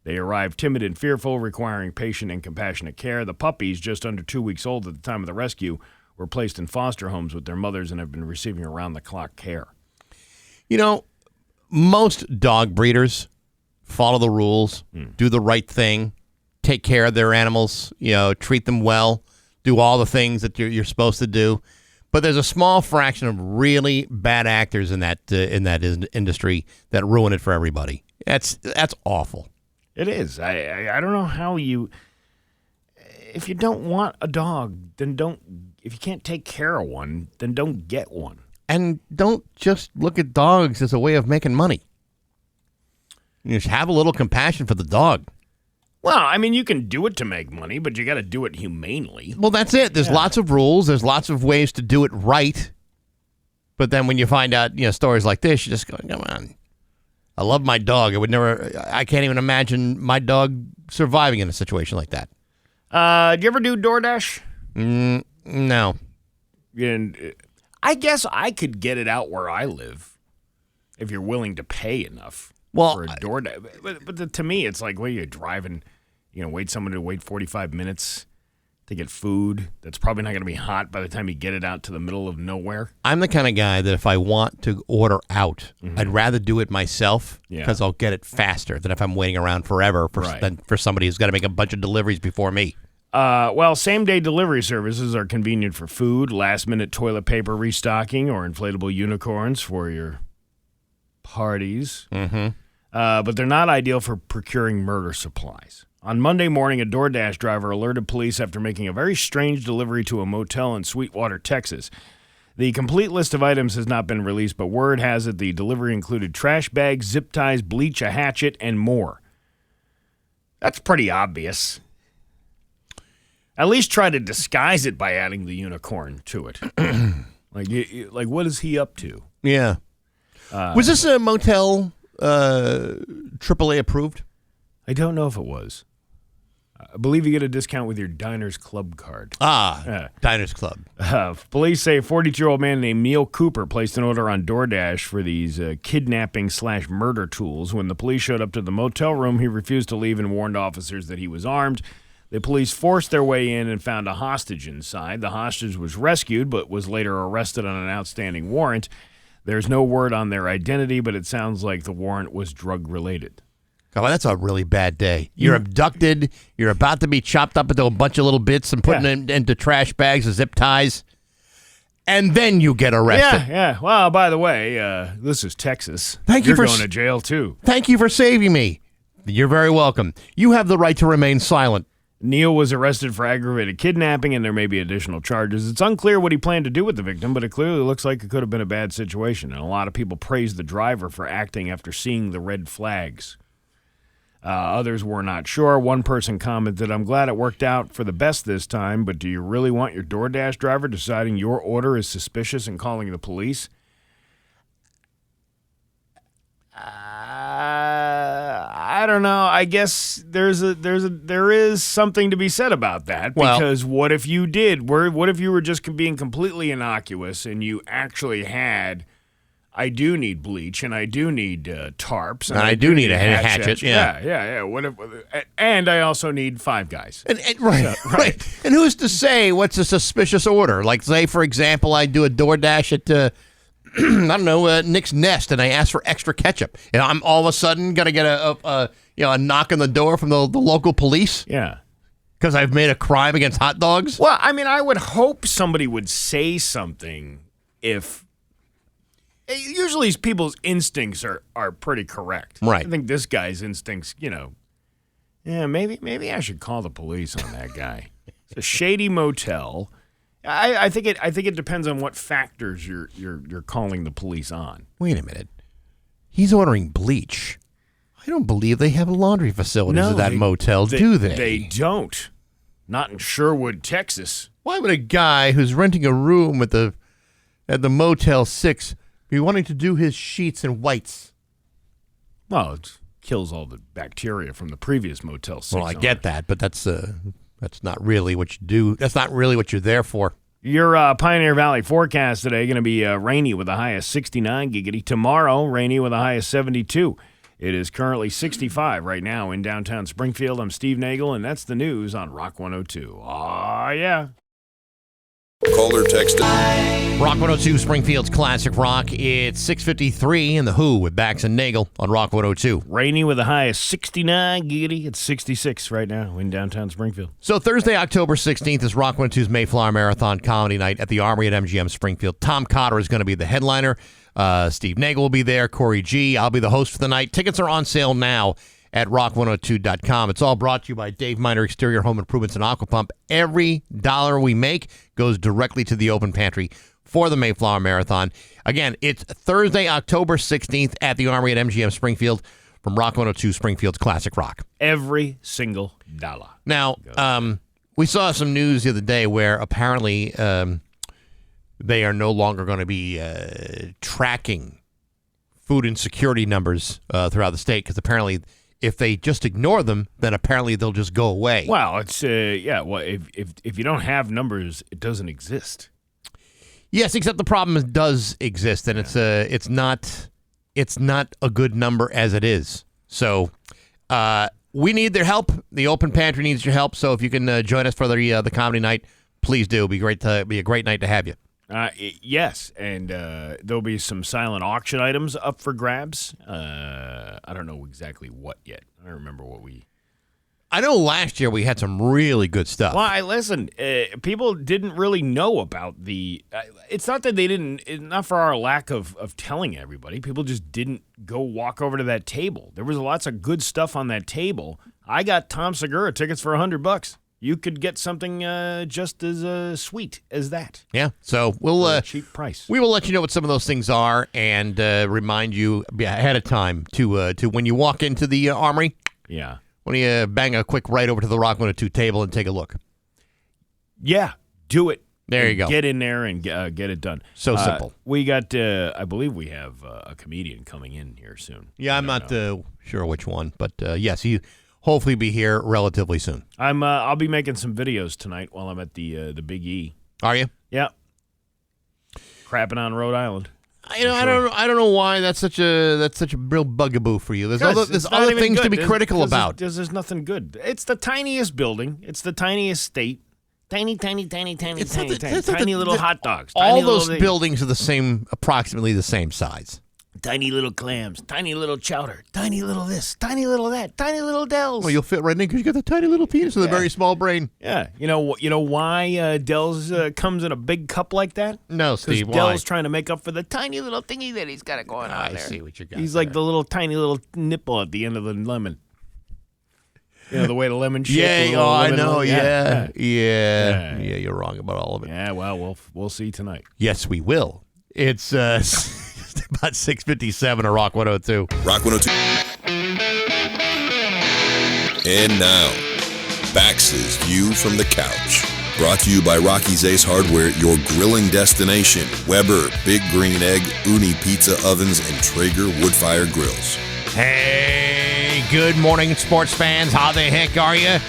They arrived timid and fearful, requiring patient and compassionate care. The puppies, just under 2 weeks old at the time of the rescue, were placed in foster homes with their mothers and have been receiving around-the-clock care. You know, most dog breeders follow the rules, do the right thing, take care of their animals, treat them well, do all the things that you're supposed to do. But there's a small fraction of really bad actors in that industry that ruin it for everybody. That's awful. It is. I don't know how you... If you don't want a dog, then don't... If you can't take care of one, then don't get one. And don't just look at dogs as a way of making money. You just have a little compassion for the dog. Well, I mean, you can do it to make money, but you got to do it humanely. Well, that's it. There's lots of rules. There's lots of ways to do it right. But then when you find out, stories like this, you just go, come on. I love my dog. I can't even imagine my dog surviving in a situation like that. Do you ever do DoorDash? No. And I guess I could get it out where I live if you're willing to pay enough for a DoorDash. But to me, it's like, you're driving, wait someone to wait 45 minutes to get food that's probably not going to be hot by the time you get it out to the middle of nowhere. I'm the kind of guy that if I want to order out, I'd rather do it myself because I'll get it faster than if I'm waiting around forever for somebody who's got to make a bunch of deliveries before me. Same-day delivery services are convenient for food, last-minute toilet paper restocking, or inflatable unicorns for your parties. But they're not ideal for procuring murder supplies. On Monday morning, a DoorDash driver alerted police after making a very strange delivery to a motel in Sweetwater, Texas. The complete list of items has not been released, but word has it the delivery included trash bags, zip ties, bleach, a hatchet, and more. That's pretty obvious. At least try to disguise it by adding the unicorn to it. Like, what is he up to? Yeah. Was this a motel AAA approved? I don't know if it was. I believe you get a discount with your Diners Club card. Diners Club. Police say a 42-year-old man named Neil Cooper placed an order on DoorDash for these kidnapping/murder tools. When the police showed up to the motel room, he refused to leave and warned officers that he was armed. The police forced their way in and found a hostage inside. The hostage was rescued, but was later arrested on an outstanding warrant. There's no word on their identity, but it sounds like the warrant was drug-related. Oh, that's a really bad day. You're abducted. You're about to be chopped up into a bunch of little bits and put into trash bags and zip ties. And then you get arrested. Yeah. Well, by the way, this is Texas. You're going to jail, too. Thank you for saving me. You're very welcome. You have the right to remain silent. Neil was arrested for aggravated kidnapping, and there may be additional charges. It's unclear what he planned to do with the victim, but it clearly looks like it could have been a bad situation, and a lot of people praised the driver for acting after seeing the red flags. Others were not sure. One person commented, "I'm glad it worked out for the best this time, but do you really want your DoorDash driver deciding your order is suspicious and calling the police?" I don't know. I guess there is something to be said about that, because what if you did? What if you were just being completely innocuous and you actually had, I do need bleach and I do need tarps and I do need a hatchet. Yeah. What if? And I also need 5 guys. Right. And who's to say what's a suspicious order? Like, say for example, I do a DoorDash at I don't know, Nick's Nest, and I ask for extra ketchup. And I'm all of a sudden going to get a knock on the door from the local police? Yeah. Because I've made a crime against hot dogs? Well, I mean, I would hope somebody would say something if... Usually people's instincts are pretty correct. Right. I think this guy's instincts, maybe I should call the police on that guy. It's a shady motel. I think it depends on what factors you're calling the police on. Wait a minute. He's ordering bleach. I don't believe they have laundry facilities at that motel, do they? They don't. Not in Sherwood, Texas. Why would a guy who's renting a room at the Motel 6 be wanting to do his sheets in whites? Well, it kills all the bacteria from the previous Motel 6. Well, I get that, but that's not really what you do. That's not really what you're there for. Your Pioneer Valley forecast today going to be rainy with a high of 69 giggity. Tomorrow, rainy with a high of 72. It is currently 65 right now in downtown Springfield. I'm Steve Nagle, and that's the news on Rock 102. Aw, yeah. Call or text it. Rock 102, Springfield's Classic Rock. It's 6:53 in The Who with Bax and Nagle on Rock 102. Rainy with a high of 69 giggity. It's 66 right now in downtown Springfield. So Thursday, October 16th is Rock 102's Mayflower Marathon Comedy Night at the Armory at MGM Springfield. Tom Cotter is going to be the headliner. Steve Nagle will be there. Corey G. I'll be the host for the night. Tickets are on sale now at rock102.com. It's all brought to you by Dave Miner Exterior Home Improvements and Aquapump. Every dollar we make goes directly to the open pantry for the Mayflower Marathon. Again, it's Thursday, October 16th at the Armory at MGM Springfield from Rock 102, Springfield's Classic Rock. Every single dollar. Now, we saw some news the other day where apparently they are no longer going to be tracking food insecurity numbers throughout the state because apparently if they just ignore them, then apparently they'll just go away. Well, it's well, if you don't have numbers, it doesn't exist. Yes, except the problem does exist, and it's not a good number as it is. So we need their help. The open pantry needs your help. So if you can join us for the comedy night, please do. It'll be a great night to have you. Yes, and there'll be some silent auction items up for grabs. I don't know exactly what yet. I don't remember what I know last year we had some really good stuff. Well, listen, people didn't really know about the... it's not that they didn't... Not for our lack of telling everybody. People just didn't go walk over to that table. There was lots of good stuff on that table. I got Tom Segura tickets for $100. You could get something just as sweet as that. Yeah, so we'll a cheap price. We will let you know what some of those things are and remind you ahead of time to when you walk into the Armory. Yeah, when you bang a quick right over to the Rock 102 table and take a look. Yeah, do it. There you go. Get in there and get it done. So simple. We got. I believe we have a comedian coming in here soon. Yeah, I'm not sure which one, but yes, he. Hopefully be here relatively soon. I'll be making some videos tonight while I'm at the Big E. Are you? Yeah. Crapping on Rhode Island. I don't know why that's such a real bugaboo for you. There's other things to be critical about. There's nothing good. It's the tiniest building. It's the tiniest state. Tiny little hot dogs. All those buildings are approximately the same size. Tiny little clams, tiny little chowder, tiny little this, tiny little that, tiny little Dells. Well, you'll fit right in because you got the tiny little penis with a very small brain. Yeah, you know why Dells comes in a big cup like that? No, Steve. Why? Dells trying to make up for the tiny little thingy that he's got going on there. I see what you got. He's like the little tiny little nipple at the end of the lemon. You know the way the lemon shakes. Yeah, I know. Yeah, you're wrong about all of it. Yeah, well, we'll see tonight. Yes, we will. It's about 6:57 at Rock 102. Rock 102. And now, Bax's View from the Couch. Brought to you by Rocky's Ace Hardware, your grilling destination. Weber, Big Green Egg, Uni Pizza Ovens, and Traeger Woodfire Grills. Hey, good morning, sports fans. How the heck are you?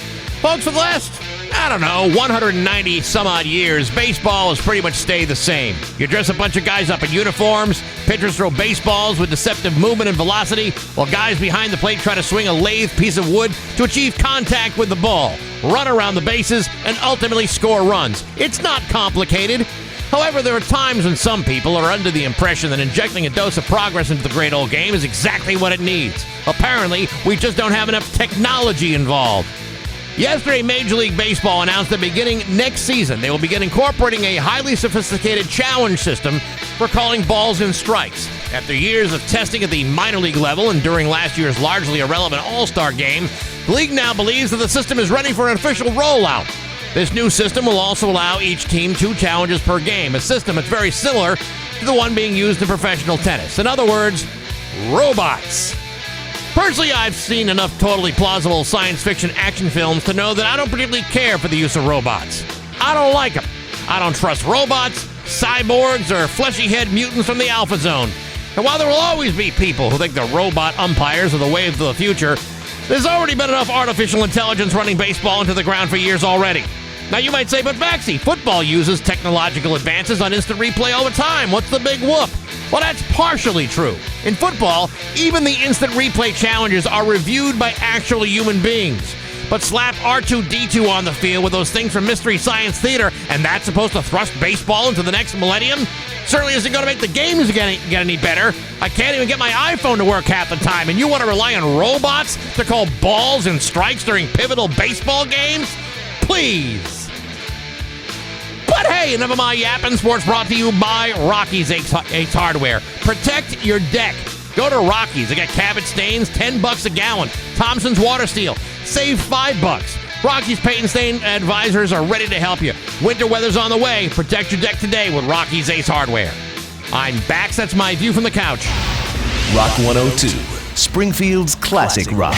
Folks, for the last, 190 some odd years, baseball has pretty much stayed the same. You dress a bunch of guys up in uniforms, pitchers throw baseballs with deceptive movement and velocity, while guys behind the plate try to swing a lathe piece of wood to achieve contact with the ball, run around the bases, and ultimately score runs. It's not complicated. However, there are times when some people are under the impression that injecting a dose of progress into the great old game is exactly what it needs. Apparently, we just don't have enough technology involved. Yesterday, Major League Baseball announced that beginning next season, they will begin incorporating a highly sophisticated challenge system for calling balls and strikes. After years of testing at the minor league level and during last year's largely irrelevant All-Star game, the league now believes that the system is ready for an official rollout. This new system will also allow each team 2 challenges per game, a system that's very similar to the one being used in professional tennis. In other words, robots. Personally, I've seen enough totally plausible science fiction action films to know that I don't particularly care for the use of robots. I don't like them. I don't trust robots, cyborgs, or fleshy-head mutants from the Alpha Zone. And while there will always be people who think the robot umpires are the wave of the future, there's already been enough artificial intelligence running baseball into the ground for years already. Now you might say, but Baxi, football uses technological advances on instant replay all the time. What's the big whoop? Well, that's partially true. In football, even the instant replay challenges are reviewed by actual human beings. But slap R2-D2 on the field with those things from Mystery Science Theater, and that's supposed to thrust baseball into the next millennium? Certainly isn't going to make the games get any better. I can't even get my iPhone to work half the time, and you want to rely on robots to call balls and strikes during pivotal baseball games? Please. But hey, enough of my yapping. Sports brought to you by Rocky's Ace Hardware. Protect your deck. Go to Rocky's. They got cabbage stains, $10 a gallon. Thompson's Water Steel, save $5. Rocky's Paint and Stain Advisors are ready to help you. Winter weather's on the way. Protect your deck today with Rocky's Ace Hardware. I'm Bax. That's my view from the couch. Rock 102, Springfield's classic rock.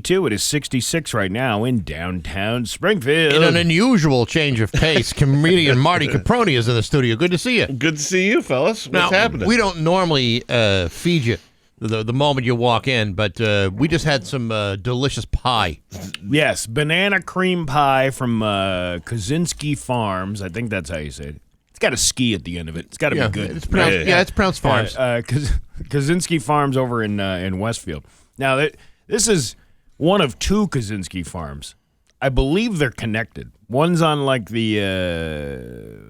It is 66 right now in downtown Springfield. In an unusual change of pace, comedian Marty Caproni is in the studio. Good to see you. Good to see you, fellas. What's happening? We don't normally feed you the moment you walk in, but we just had some delicious pie. Yes, banana cream pie from Kaczynski Farms. I think that's how you say it. It's got a ski at the end of it. It's got to be good. It's pronounced, it's pronounced Farms. Kaczynski Farms over in Westfield. Now, this is one of two Kaczynski Farms. I believe they're connected. One's on like the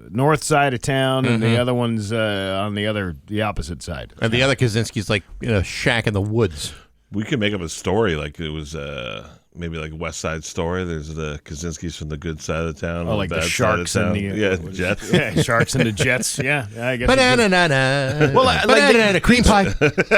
north side of town, and the other one's on the opposite side. And the other Kaczynski's like in a shack in the woods. We could make up a story like it was maybe like a West Side Story. There's the Kaczynskis from the good side of the town. Oh, like the Sharks and the Jets. Yeah, Sharks and the Jets. Yeah, I guess. Banana, well, banana, cream pie.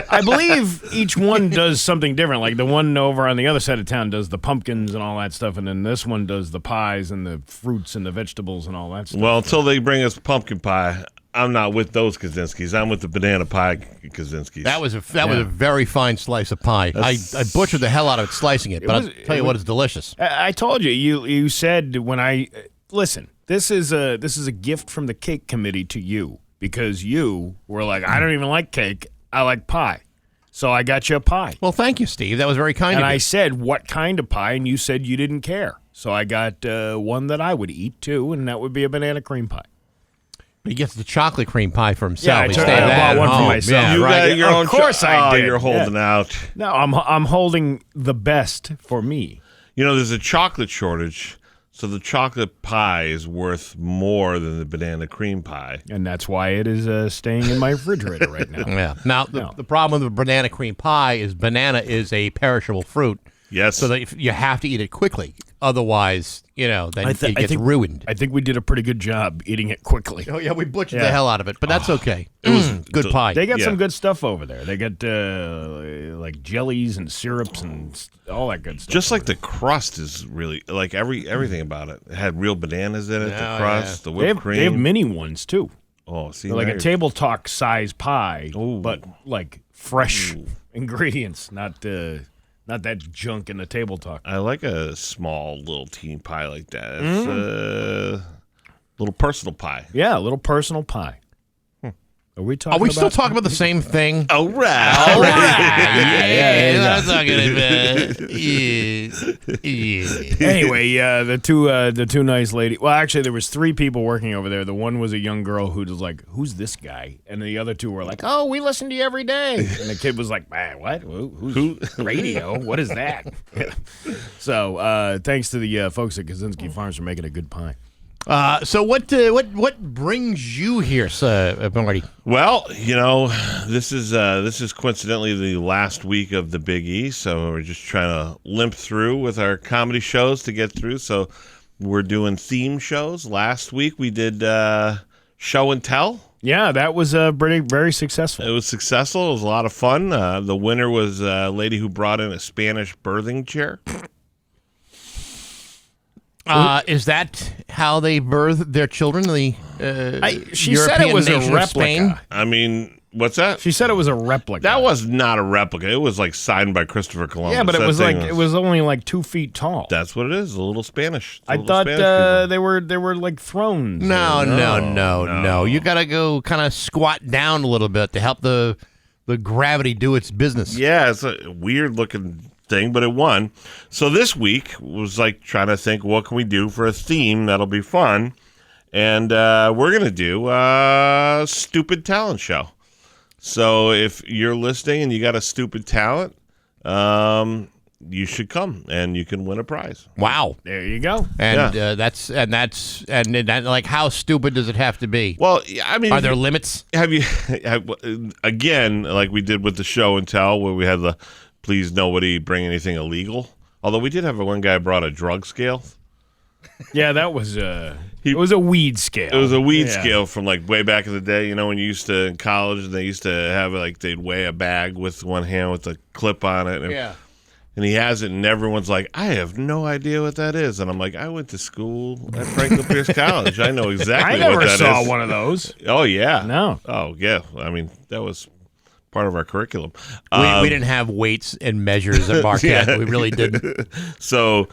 I believe each one does something different. Like the one over on the other side of town does the pumpkins and all that stuff, and then this one does the pies and the fruits and the vegetables and all that stuff. Well, until they bring us pumpkin pie, I'm not with those Kaczynskis. I'm with the banana pie Kaczynskis. That was a very fine slice of pie. I butchered the hell out of it slicing it, but I'll tell you what, it's delicious. I told you. You said when I listen. This is a gift from the cake committee to you because you were like, I don't even like cake. I like pie. So I got you a pie. Well, thank you, Steve. That was very kind of you. And I said, what kind of pie? And you said you didn't care. So I got one that I would eat too, and that would be a banana cream pie. He gets the chocolate cream pie for himself. I bought one for myself. Yeah, you right. got your own. Of course I did. You're holding out. No, I'm holding the best for me. You know, there's a chocolate shortage, so the chocolate pie is worth more than the banana cream pie. And that's why it is staying in my refrigerator right now. Yeah. Now, the problem with the banana cream pie is banana is a perishable fruit. Yes. So that you have to eat it quickly. Otherwise, then it gets ruined. I think we did a pretty good job eating it quickly. Oh, yeah, we butchered the hell out of it, but that's okay. It was good pie. They got some good stuff over there. They got like jellies and syrups and all that good stuff. Just like the crust is really, like everything about it. It had real bananas in it, the crust, the whipped cream. They have mini ones, too. Oh, see, They're like a Table Talk size pie, but like fresh ingredients, not that junk in the Table Talk. I like a small little teeny pie like that. It's a little personal pie. Yeah, a little personal pie. Are we talking? Are we still talking about the same thing? All right. All right. Yeah. Anyway, the two nice ladies. Well, actually, there was three people working over there. The one was a young girl who was like, "Who's this guy?" And the other two were like, "Oh, we listen to you every day." And the kid was like, "Man, what? Who's radio? What is that?" So, thanks to the folks at Kaczynski Farms for making a good pie. So what brings you here, Marty? Well, this is coincidentally the last week of the Big E, so we're just trying to limp through with our comedy shows to get through. So we're doing theme shows. Last week we did show and tell. Yeah, that was very successful. It was successful. It was a lot of fun. The winner was a lady who brought in a Spanish birthing chair. Is that how they birth their children? She European said it was a nation of replica. Spain? I mean, what's that? She said it was a replica. That was not a replica. It was like signed by Christopher Columbus. Yeah, but it was only like 2 feet tall. That's what it is. A little Spanish. I thought they were like thrones. No. You got to go kind of squat down a little bit to help the gravity do its business. Yeah, it's a weird looking thing, but it won. So this week was like trying to think, what can we do for a theme that'll be fun? And we're going to do a stupid talent show. So if you're listening and you got a stupid talent, you should come and you can win a prize. Wow. There you go. And that, like, how stupid does it have to be? Well, I mean, are there limits? Have you, again, like we did with the show and tell, where we had the please nobody bring anything illegal. Although we did have one guy brought a drug scale. Yeah, that was it was a weed scale. It was a weed scale from like way back in the day. You know, when you used to in college, they used to have like they'd weigh a bag with one hand with a clip on it. And he has it, and everyone's like, I have no idea what that is. And I'm like, I went to school at Franklin Pierce College. I know exactly what that is. I never saw one of those. Oh, yeah. No. Oh, yeah. I mean, that was part of our curriculum. We didn't have weights and measures at Marquette. Yeah. We really didn't. So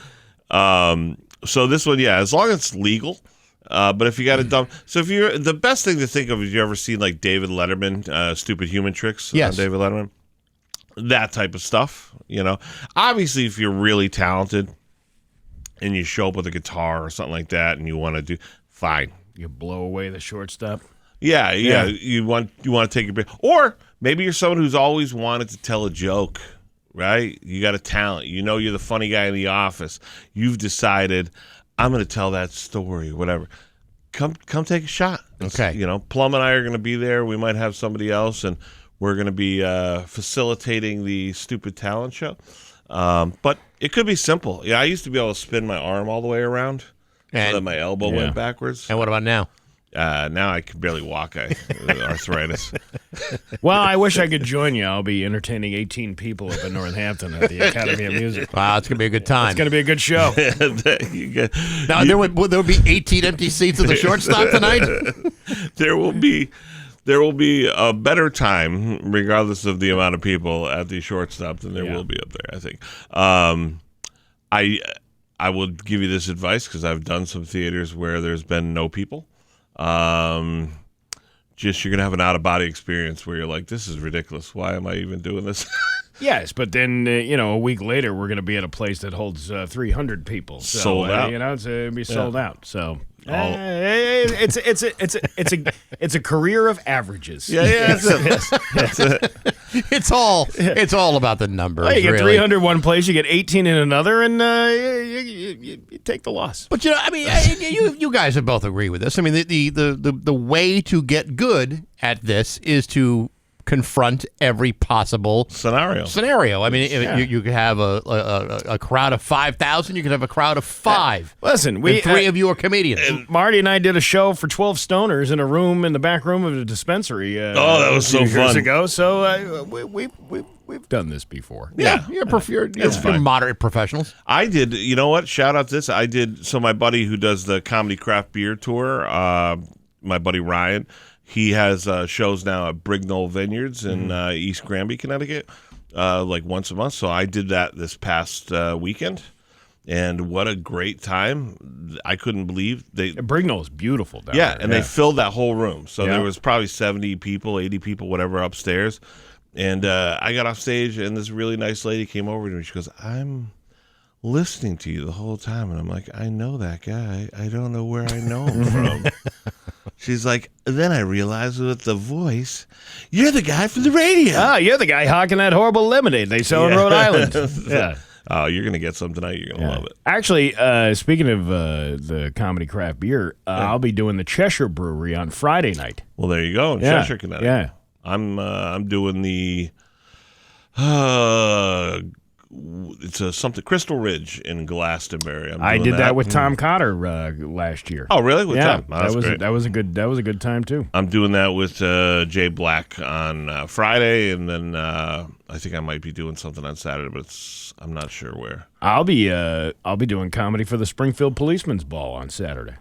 this one, as long as it's legal. But if you got a dumb, so if you're the best thing to think of is you ever seen like David Letterman, Stupid Human Tricks? Yes. On David Letterman. That type of stuff, you know. Obviously, if you're really talented and you show up with a guitar or something like that, and you want to do, fine. You blow away the shortstop. Yeah. You want to take a break, or maybe you're someone who's always wanted to tell a joke, right? You got a talent. You know, you're the funny guy in the office. You've decided I'm going to tell that story, whatever. Come take a shot. Okay. You know, Plum and I are going to be there. We might have somebody else, and we're going to be facilitating the stupid talent show. But it could be simple. Yeah, I used to be able to spin my arm all the way around so that my elbow went backwards. And what about now? Now I can barely walk. I arthritis. Well, I wish I could join you. I'll be entertaining 18 people up in Northampton at the Academy of Music. Wow, it's going to be a good time. It's going to be a good show. Now, there will be 18 empty seats at the shortstop tonight? There will be a better time, regardless of the amount of people at the shortstop, than there will be up there, I think. I will give you this advice because I've done some theaters where there's been no people. Just you're going to have an out-of-body experience where you're like, this is ridiculous. Why am I even doing this? Yes, but then, a week later, we're going to be at a place that holds 300 people. So, sold out. It's going to be sold out. So... it's a career of averages. Yeah, that's it. It's all about the numbers. Well, you get really. 300 one place, you get 18 in another, and you take the loss. But I mean, you guys have both agreed with this. I mean, the way to get good at this is to confront every possible scenario. I mean, you could have a crowd of 5,000. You could have a crowd of 5. Listen, three of you are comedians. Marty and I did a show for 12 stoners in a room in the back room of a dispensary. That was so fun. Years ago. So we've done this before. Yeah, you're moderate professionals. I did. You know what? Shout out to this. I did. So my buddy who does the comedy craft beer tour, my buddy Ryan. He has shows now at Brignall Vineyards in East Granby, Connecticut, like once a month. So I did that this past weekend, and what a great time. I couldn't believe Brignall is beautiful down there. And they filled that whole room. So there was probably 70 people, 80 people, whatever, upstairs. And I got off stage, and this really nice lady came over to me. She goes, I'm listening to you the whole time. And I'm like, I know that guy. I don't know where I know him from. She's like, then I realized with the voice, you're the guy from the radio. Oh, you're the guy hawking that horrible lemonade they sell in Rhode Island. Yeah. Oh, you're going to get some tonight. You're going to love it. Actually, speaking of the comedy craft beer, I'll be doing the Cheshire Brewery on Friday night. Well, there you go in Cheshire, Connecticut. Yeah. I'm doing the it's something Crystal Ridge in Glastonbury. I did that with Tom Cotter last year. Oh, really? With Tom? Oh, that was a good time too. I'm doing that with Jay Black on Friday, and then I think I might be doing something on Saturday, but I'm not sure where. I'll be doing comedy for the Springfield Policeman's Ball on Saturday.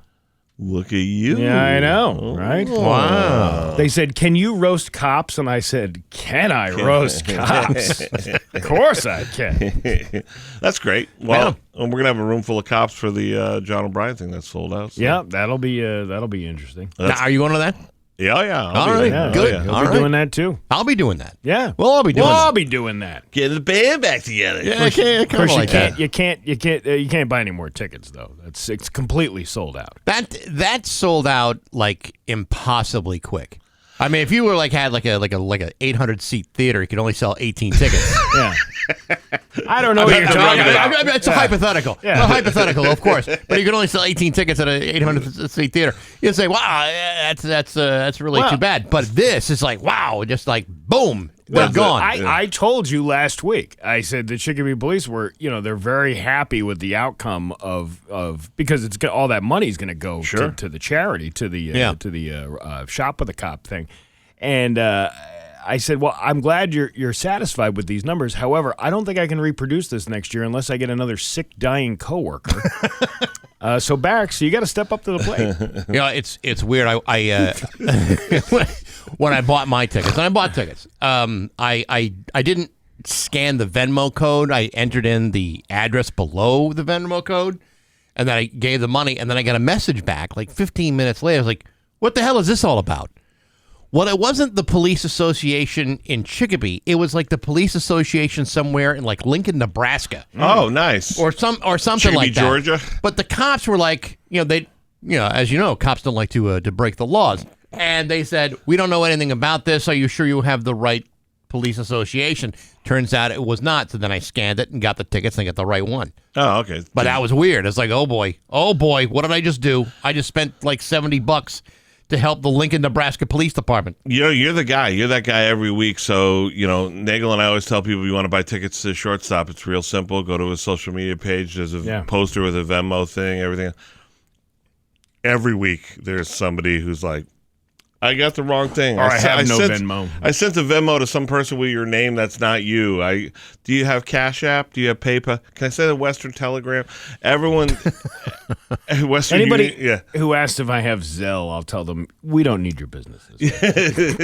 Look at you. Yeah, I know, right? Wow. They said, can you roast cops? And I said, can I roast cops? Of course I can. That's great. Well, we're going to have a room full of cops for the John O'Brien thing that's sold out. So. Yeah, that'll be interesting. Now, are you going to that? Yeah. All right, good. He'll All be right. doing that too. I'll be doing that. Yeah. Well, I'll be doing I'll that. be doing that. Get the band back together. Yeah, kind of like that. You can't buy any more tickets though. It's completely sold out. That sold out like impossibly quick. I mean, if you were had like a 800-seat theater, you could only sell 18 tickets. Yeah. I don't know what you're talking about. It's a hypothetical. Yeah. Well, hypothetical, of course. But you can only sell 18 tickets at an 800-seat theater. You'd say, "Wow, that's really too bad." But this is like, wow, just like boom, they're gone. I told you last week. I said the Chicopee Police were, they're very happy with the outcome of because it's all that money is going to go to the charity, to the Shop with a Cop thing, and. I said, well, I'm glad you're satisfied with these numbers. However, I don't think I can reproduce this next year unless I get another sick, dying coworker. So Bax, you got to step up to the plate. It's weird. I when I bought my tickets, and I bought tickets, I didn't scan the Venmo code. I entered in the address below the Venmo code, and then I gave the money, and then I got a message back like 15 minutes later. I was like, what the hell is this all about? Well, it wasn't the police association in Chicopee. It was like the police association somewhere in like Lincoln, Nebraska. Oh, nice. Or something Chicopee, like that. Georgia. But the cops were like, as you know, cops don't like to break the laws. And they said, we don't know anything about this. Are you sure you have the right police association? Turns out it was not. So then I scanned it and got the tickets and got the right one. Oh, okay. But that was weird. It's like, oh boy, what did I just do? I just spent like $70 to help the Lincoln, Nebraska Police Department. You're the guy. You're that guy every week. So, Nagle and I always tell people, you want to buy tickets to Shortstop, it's real simple. Go to his social media page. There's a poster with a Venmo thing, everything. Every week, there's somebody who's like, I got the wrong thing. Or I have no Venmo. I sent a Venmo to some person with your name that's not you. Do you have Cash App? Do you have PayPal? Can I say the Western Telegram? Everyone, Western Anybody Union, who asks if I have Zelle, I'll tell them, we don't need your business.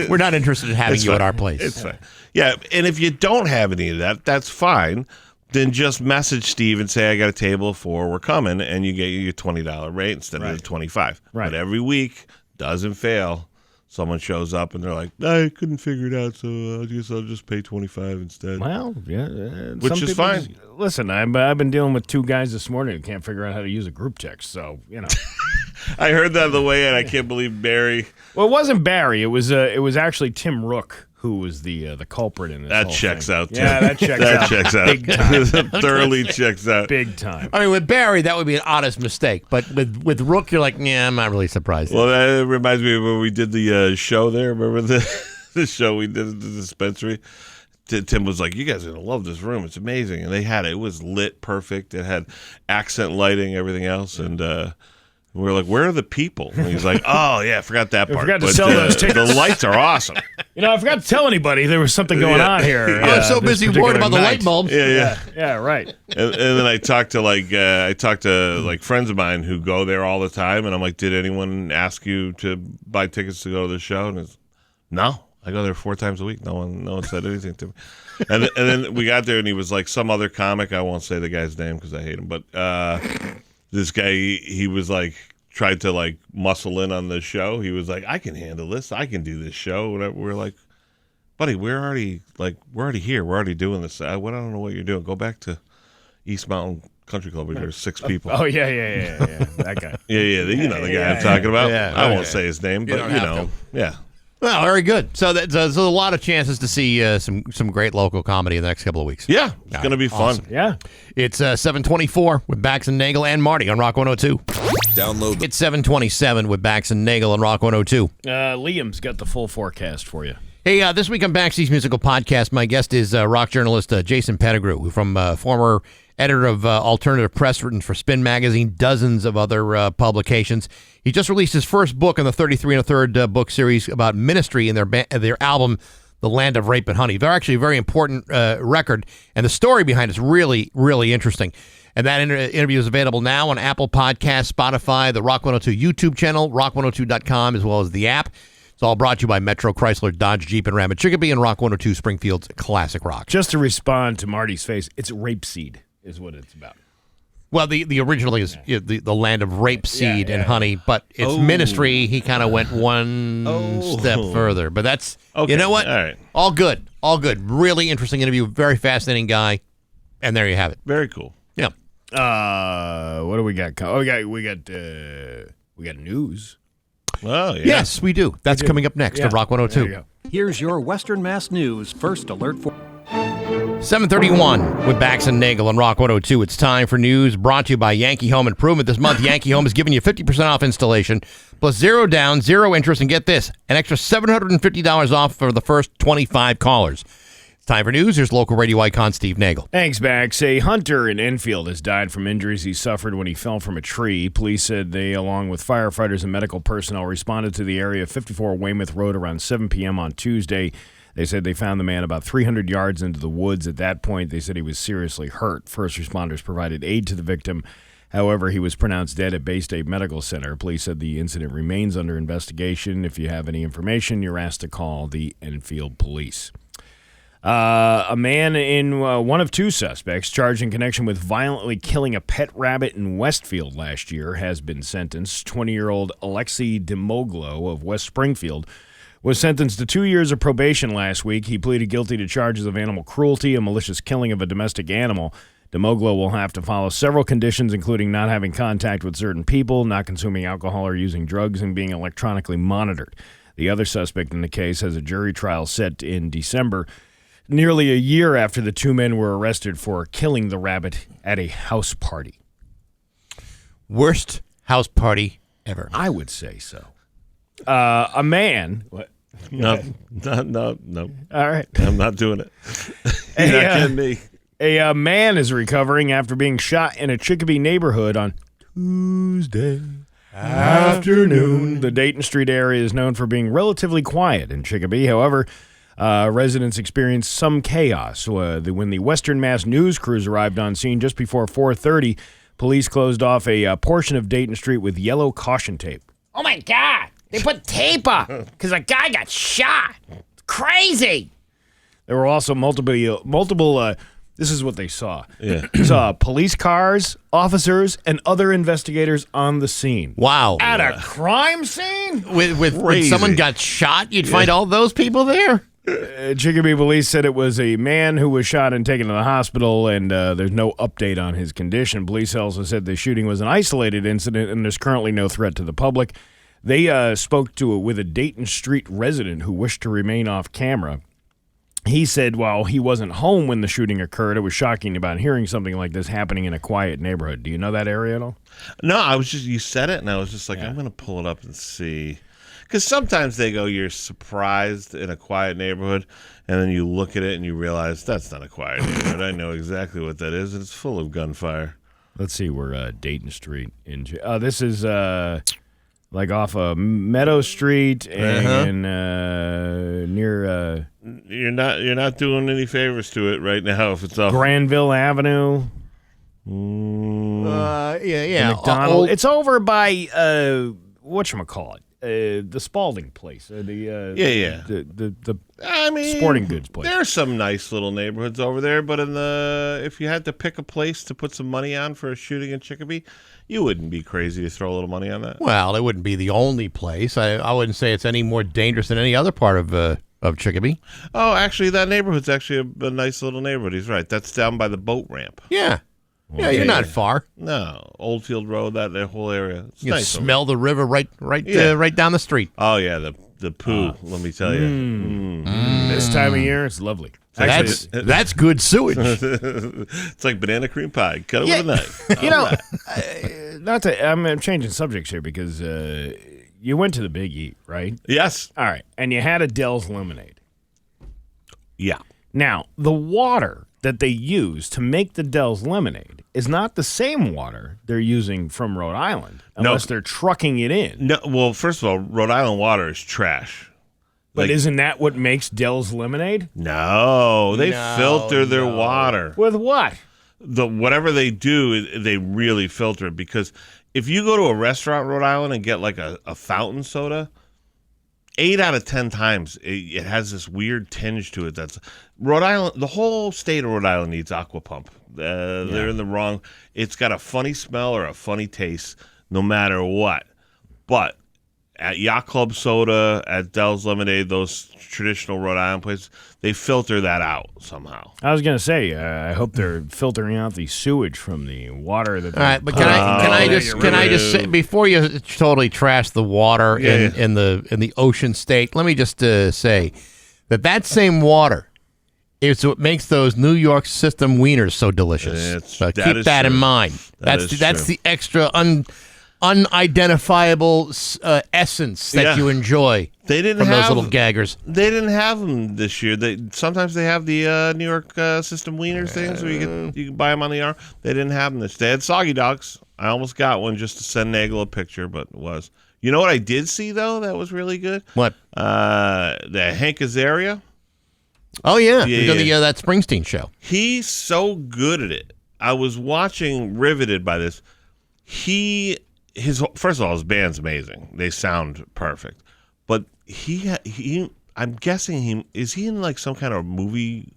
We're not interested in having you at our place. It's fine. Yeah, and if you don't have any of that, that's fine. Then just message Steve and say, I got a table for, we're coming, and you get your $20 rate instead of the $25. Right. But every week, doesn't fail. Someone shows up and they're like, I couldn't figure it out, so I guess I'll just pay $25 instead. Well, yeah. Which is fine. Listen, I've been dealing with two guys this morning who can't figure out how to use a group text, so, I heard that on the way in. I can't believe Barry. Well, it wasn't Barry. It was actually Tim Rook who was the culprit in this That whole checks thing. out, Tim. Yeah, that checks out. That checks out. Big time. Thoroughly checks out. Big time. I mean, with Barry, that would be an honest mistake. But with Rook, you're like, yeah, I'm not really surprised. Well, that reminds me of when we did the show there. Remember the show we did at the dispensary? Tim was like, you guys are going to love this room. It's amazing. And they had it. It was lit perfect. It had accent lighting, everything else. And we were like, where are the people? And he's like, oh, yeah, I forgot that part. I forgot to sell those tickets. The lights are awesome. I forgot to tell anybody there was something going on here. I was so busy worried about the light bulbs. Yeah, right. And then I talked to friends of mine who go there all the time, and I'm like, did anyone ask you to buy tickets to go to the show? And it's, no, I go there 4 times a week. No one said anything to me. And then we got there, and he was like some other comic. I won't say the guy's name because I hate him, but this guy, he was like, tried to like muscle in on the show. He was like, I can handle this. I can do this show. Whatever. We're like, buddy, we're already here. We're already doing this. I don't know what you're doing. Go back to East Mountain Country Club where there's 6 people. Oh, yeah. That guy. Yeah. You know the guy I'm talking about. Yeah. I won't say his name, but yeah. Well, very good. So there's a lot of chances to see some great local comedy in the next couple of weeks. Yeah, it's going to be fun. Awesome. Yeah. It's 7:24 with Bax and Nagle and Marty on Rock 102. Download the It's 7:27 with Bax and Nagle on Rock 102. Liam's got the full forecast for you. Hey, this week on Baxi's Musical Podcast, my guest is rock journalist Jason Pettigrew, from former editor of Alternative Press, written for Spin Magazine, dozens of other publications. He just released his first book in the 33 1/3 book series about ministry in their album, The Land of Rape and Honey. They're actually a very important record, and the story behind it is really, really interesting. And that interview is available now on Apple Podcasts, Spotify, the Rock 102 YouTube channel, rock102.com, as well as the app. It's all brought to you by Metro Chrysler, Dodge, Jeep, and Ram at Chicopee and Rock 102 Springfield's Classic Rock. Just to respond to Marty's face, it's rapeseed is what it's about. Well, the originally is the land of rapeseed and honey, but its ministry, he kind of went one step further. But that's, you know what? All right. All good. All good. Really interesting interview. Very fascinating guy. And there you have it. Very cool. Yeah. What do we got? We got news. Oh, yeah. Yes, we do. That's coming up next at Rock 102. There you go. Here's your Western Mass News First Alert for 7:31 with Bax and Nagle on Rock 102. It's time for news brought to you by Yankee Home Improvement. This month, Yankee Home is giving you 50% off installation, plus 0 down, 0 interest, and get this, an extra $750 off for the first 25 callers. It's time for news. Here's local radio icon Steve Nagle. Thanks, Bax. A hunter in Enfield has died from injuries he suffered when he fell from a tree. Police said they, along with firefighters and medical personnel, responded to the area of 54 Weymouth Road around 7 p.m. on Tuesday. They said they found the man about 300 yards into the woods. At that point, they said he was seriously hurt. First responders provided aid to the victim. However, he was pronounced dead at Bay State Medical Center. Police said the incident remains under investigation. If you have any information, you're asked to call the Enfield Police. A man in one of 2 suspects charged in connection with violently killing a pet rabbit in Westfield last year has been sentenced. 20-year-old Alexei Demoglo of West Springfield was sentenced to 2 years of probation last week. He pleaded guilty to charges of animal cruelty and malicious killing of a domestic animal. Demoglo will have to follow several conditions, including not having contact with certain people, not consuming alcohol or using drugs, and being electronically monitored. The other suspect in the case has a jury trial set in December, nearly a year after the 2 men were arrested for killing the rabbit at a house party. Worst house party ever. I would say so. A man. What? No. All right. I'm not doing it. You're not kidding me. A man is recovering after being shot in a Chicopee neighborhood on Tuesday afternoon. The Dayton Street area is known for being relatively quiet in Chicopee. However, residents experienced some chaos. When the Western Mass News crews arrived on scene just before 4:30, police closed off a portion of Dayton Street with yellow caution tape. Oh my God! They put tape up because a guy got shot. It's crazy. There were also multiple. This is what they saw. Yeah. Saw police cars, officers, and other investigators on the scene. Wow. At a crime scene? When someone got shot, you'd find all those people there? Chicopee police said it was a man who was shot and taken to the hospital, and there's no update on his condition. Police also said the shooting was an isolated incident, and there's currently no threat to the public. They spoke with a Dayton Street resident who wished to remain off camera. He said while he wasn't home when the shooting occurred, it was shocking about hearing something like this happening in a quiet neighborhood. Do you know that area at all? No, you said it, and I was just like, I'm going to pull it up and see. Because sometimes they go, you're surprised in a quiet neighborhood, and then you look at it and you realize that's not a quiet neighborhood. I know exactly what that is, and it's full of gunfire. Let's see, we're Dayton Street. This is like off of Meadow Street and near. You're not doing any favors to it right now if it's off Granville Avenue. Yeah. McDonald. It's over by whatchamacallit? The Spalding place. The sporting goods place. There are some nice little neighborhoods over there, but if you had to pick a place to put some money on for a shooting in Chicopee, you wouldn't be crazy to throw a little money on that. Well, it wouldn't be the only place. I wouldn't say it's any more dangerous than any other part of Chicopee. Oh, actually, that neighborhood's actually a nice little neighborhood. He's right. That's down by the boat ramp. Yeah. You're not far. No, Oldfield Road, that whole area. It's you nice. Smell the river right down the street. Oh yeah, the poo. Let me tell you. This time of year, it's lovely. That's good sewage. It's like banana cream pie. Cut it with a knife. I'm changing subjects here because you went to the Big E, right? Yes. All right, and you had a Dell's lemonade. Yeah. Now the water that they use to make the Dell's lemonade is not the same water they're using from Rhode Island, unless they're trucking it in. No, well, first of all, Rhode Island water is trash. But isn't that what makes Dell's lemonade? No, they filter their water. With what? Whatever they do, they really filter it, because if you go to a restaurant in Rhode Island and get like a fountain soda, 8 out of 10 times it has this weird tinge to it. That's Rhode Island. The whole state of Rhode Island needs Aqua Pump. They're in the wrong. It's got a funny smell or a funny taste, no matter what. But at Yacht Club Soda, at Dell's Lemonade, those traditional Rhode Island places, they filter that out somehow. I was going to say, I hope they're filtering out the sewage from the water. That all right, but can I just say, before you totally trash the water in the ocean state, let me just say that same water is what makes those New York system wieners so delicious. So keep that in mind. That's the extra unidentifiable essence that you enjoy. They didn't from have those little gaggers. They didn't have them this year. Sometimes they have the New York system wieners things where you can buy them on the arm. They didn't have them this. They had soggy dogs. I almost got one just to send Nagle a picture, but it was. You know what I did see though that was really good? What? The Hank Azaria. Oh yeah, that Springsteen show. He's so good at it. I was watching, riveted by this. First of all, his band's amazing. They sound perfect. But I'm guessing is he in like some kind of movie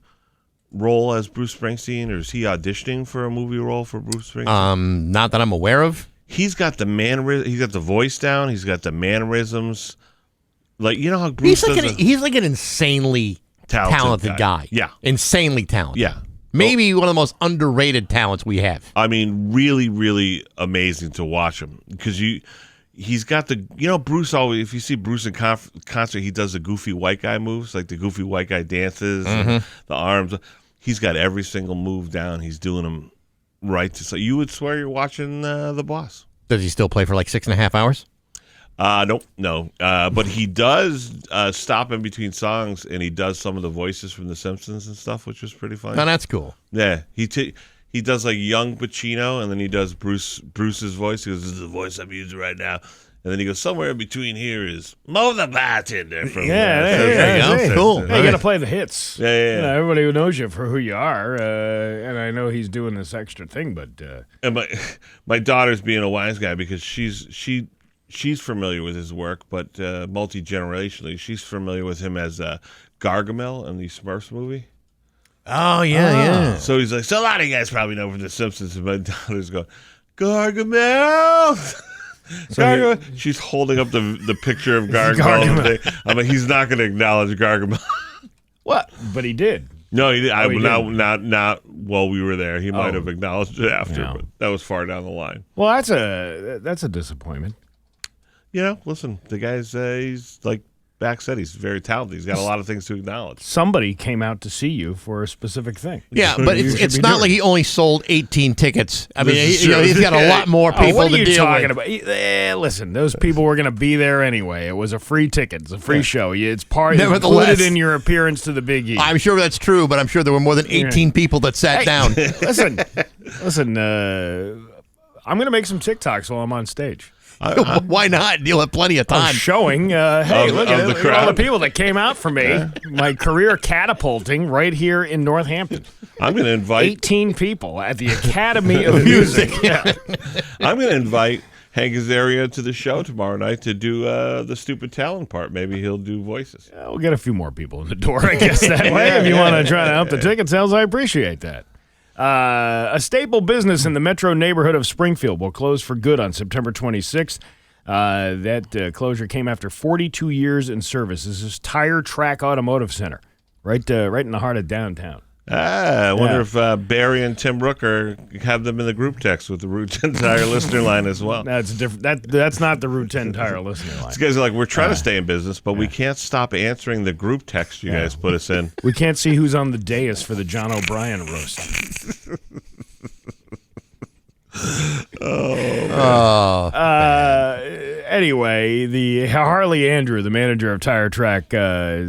role as Bruce Springsteen, or is he auditioning for a movie role for Bruce Springsteen? Not that I'm aware of. He's got the he's got the voice down. He's got the mannerisms. Like, you know how Bruce he's like an insanely talented guy. Yeah. Insanely talented. Yeah. Maybe one of the most underrated talents we have. I mean, really, really amazing to watch him because he's got Bruce always. If you see Bruce in concert, he does the goofy white guy moves, like the goofy white guy dances, and the arms. He's got every single move down. He's doing them right. So you would swear you're watching The Boss. Does he still play for like 6.5 hours? No. But he does stop in between songs, and he does some of the voices from The Simpsons and stuff, which was pretty funny. Oh, that's cool. Yeah, he does like young Pacino, and then he does Bruce's voice. He goes, "This is the voice I'm using right now." And then he goes, "Somewhere in between here is Mo the bartender." From there you go. Cool. Hey, you got to play the hits. Yeah. You know, everybody who knows you for who you are, and I know he's doing this extra thing, but and my daughter's being a wise guy because she's familiar with his work, but multi-generationally, she's familiar with him as Gargamel in the Smurfs movie. Oh, yeah. So he's like, so a lot of you guys probably know from The Simpsons, and my daughter's going, Gargamel! Gargamel. She's holding up the picture of Gargamel. I'm like, he's not going to acknowledge Gargamel. What? But he did. No, he did. Not while we were there. He might have acknowledged it after, but that was far down the line. Well, that's a disappointment. You know, listen, the guy's, he's like Bax said, he's very talented. He's got a lot of things to acknowledge. Somebody came out to see you for a specific thing. Yeah, but it's not like he only sold 18 tickets. I mean, he's got a lot more people to deal with. What are you talking about? Listen, those people were going to be there anyway. It was a free ticket. It's a free show. It's included in your appearance to the Big E. I'm sure that's true, but I'm sure there were more than 18 people that sat down. Listen, I'm going to make some TikToks while I'm on stage. Why not? You'll have plenty of time. I'm showing, look at all the people that came out for me. My career catapulting right here in Northampton. I'm going to invite 18 people at the Academy of Music. I'm going to invite Hank Azaria to the show tomorrow night to do the stupid talent part. Maybe he'll do voices. Yeah, we'll get a few more people in the door, I guess, that way. If you want to try to up the ticket sales, I appreciate that. A staple business in the metro neighborhood of Springfield will close for good on September 26th. That closure came after 42 years in service. This is Tire Track Automotive Center, right in the heart of downtown. I wonder if Barry and Tim Rooker have them in the group text with the Route 10 Tire listener line as well. That's different. That's not the Route 10 Tire listener line. These guys are like, we're trying to stay in business, but we can't stop answering the group text you guys put us in. We can't see who's on the dais for the John O'Brien roast. Anyway, the Harley Andrew, the manager of Tire Track,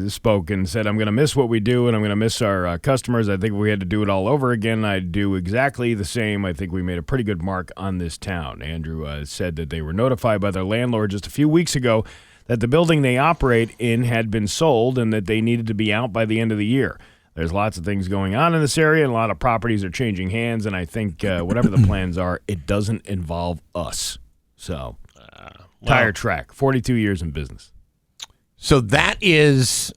spoke and said, "I'm going to miss what we do, and I'm going to miss our customers. I think if we had to do it all over again, I'd do exactly the same. I think we made a pretty good mark on this town." Andrew said that they were notified by their landlord just a few weeks ago that the building they operate in had been sold and that they needed to be out by the end of the year. There's lots of things going on in this area, and a lot of properties are changing hands, and I think whatever the plans are, it doesn't involve us. So, Tire Track, 42 years in business. So that is.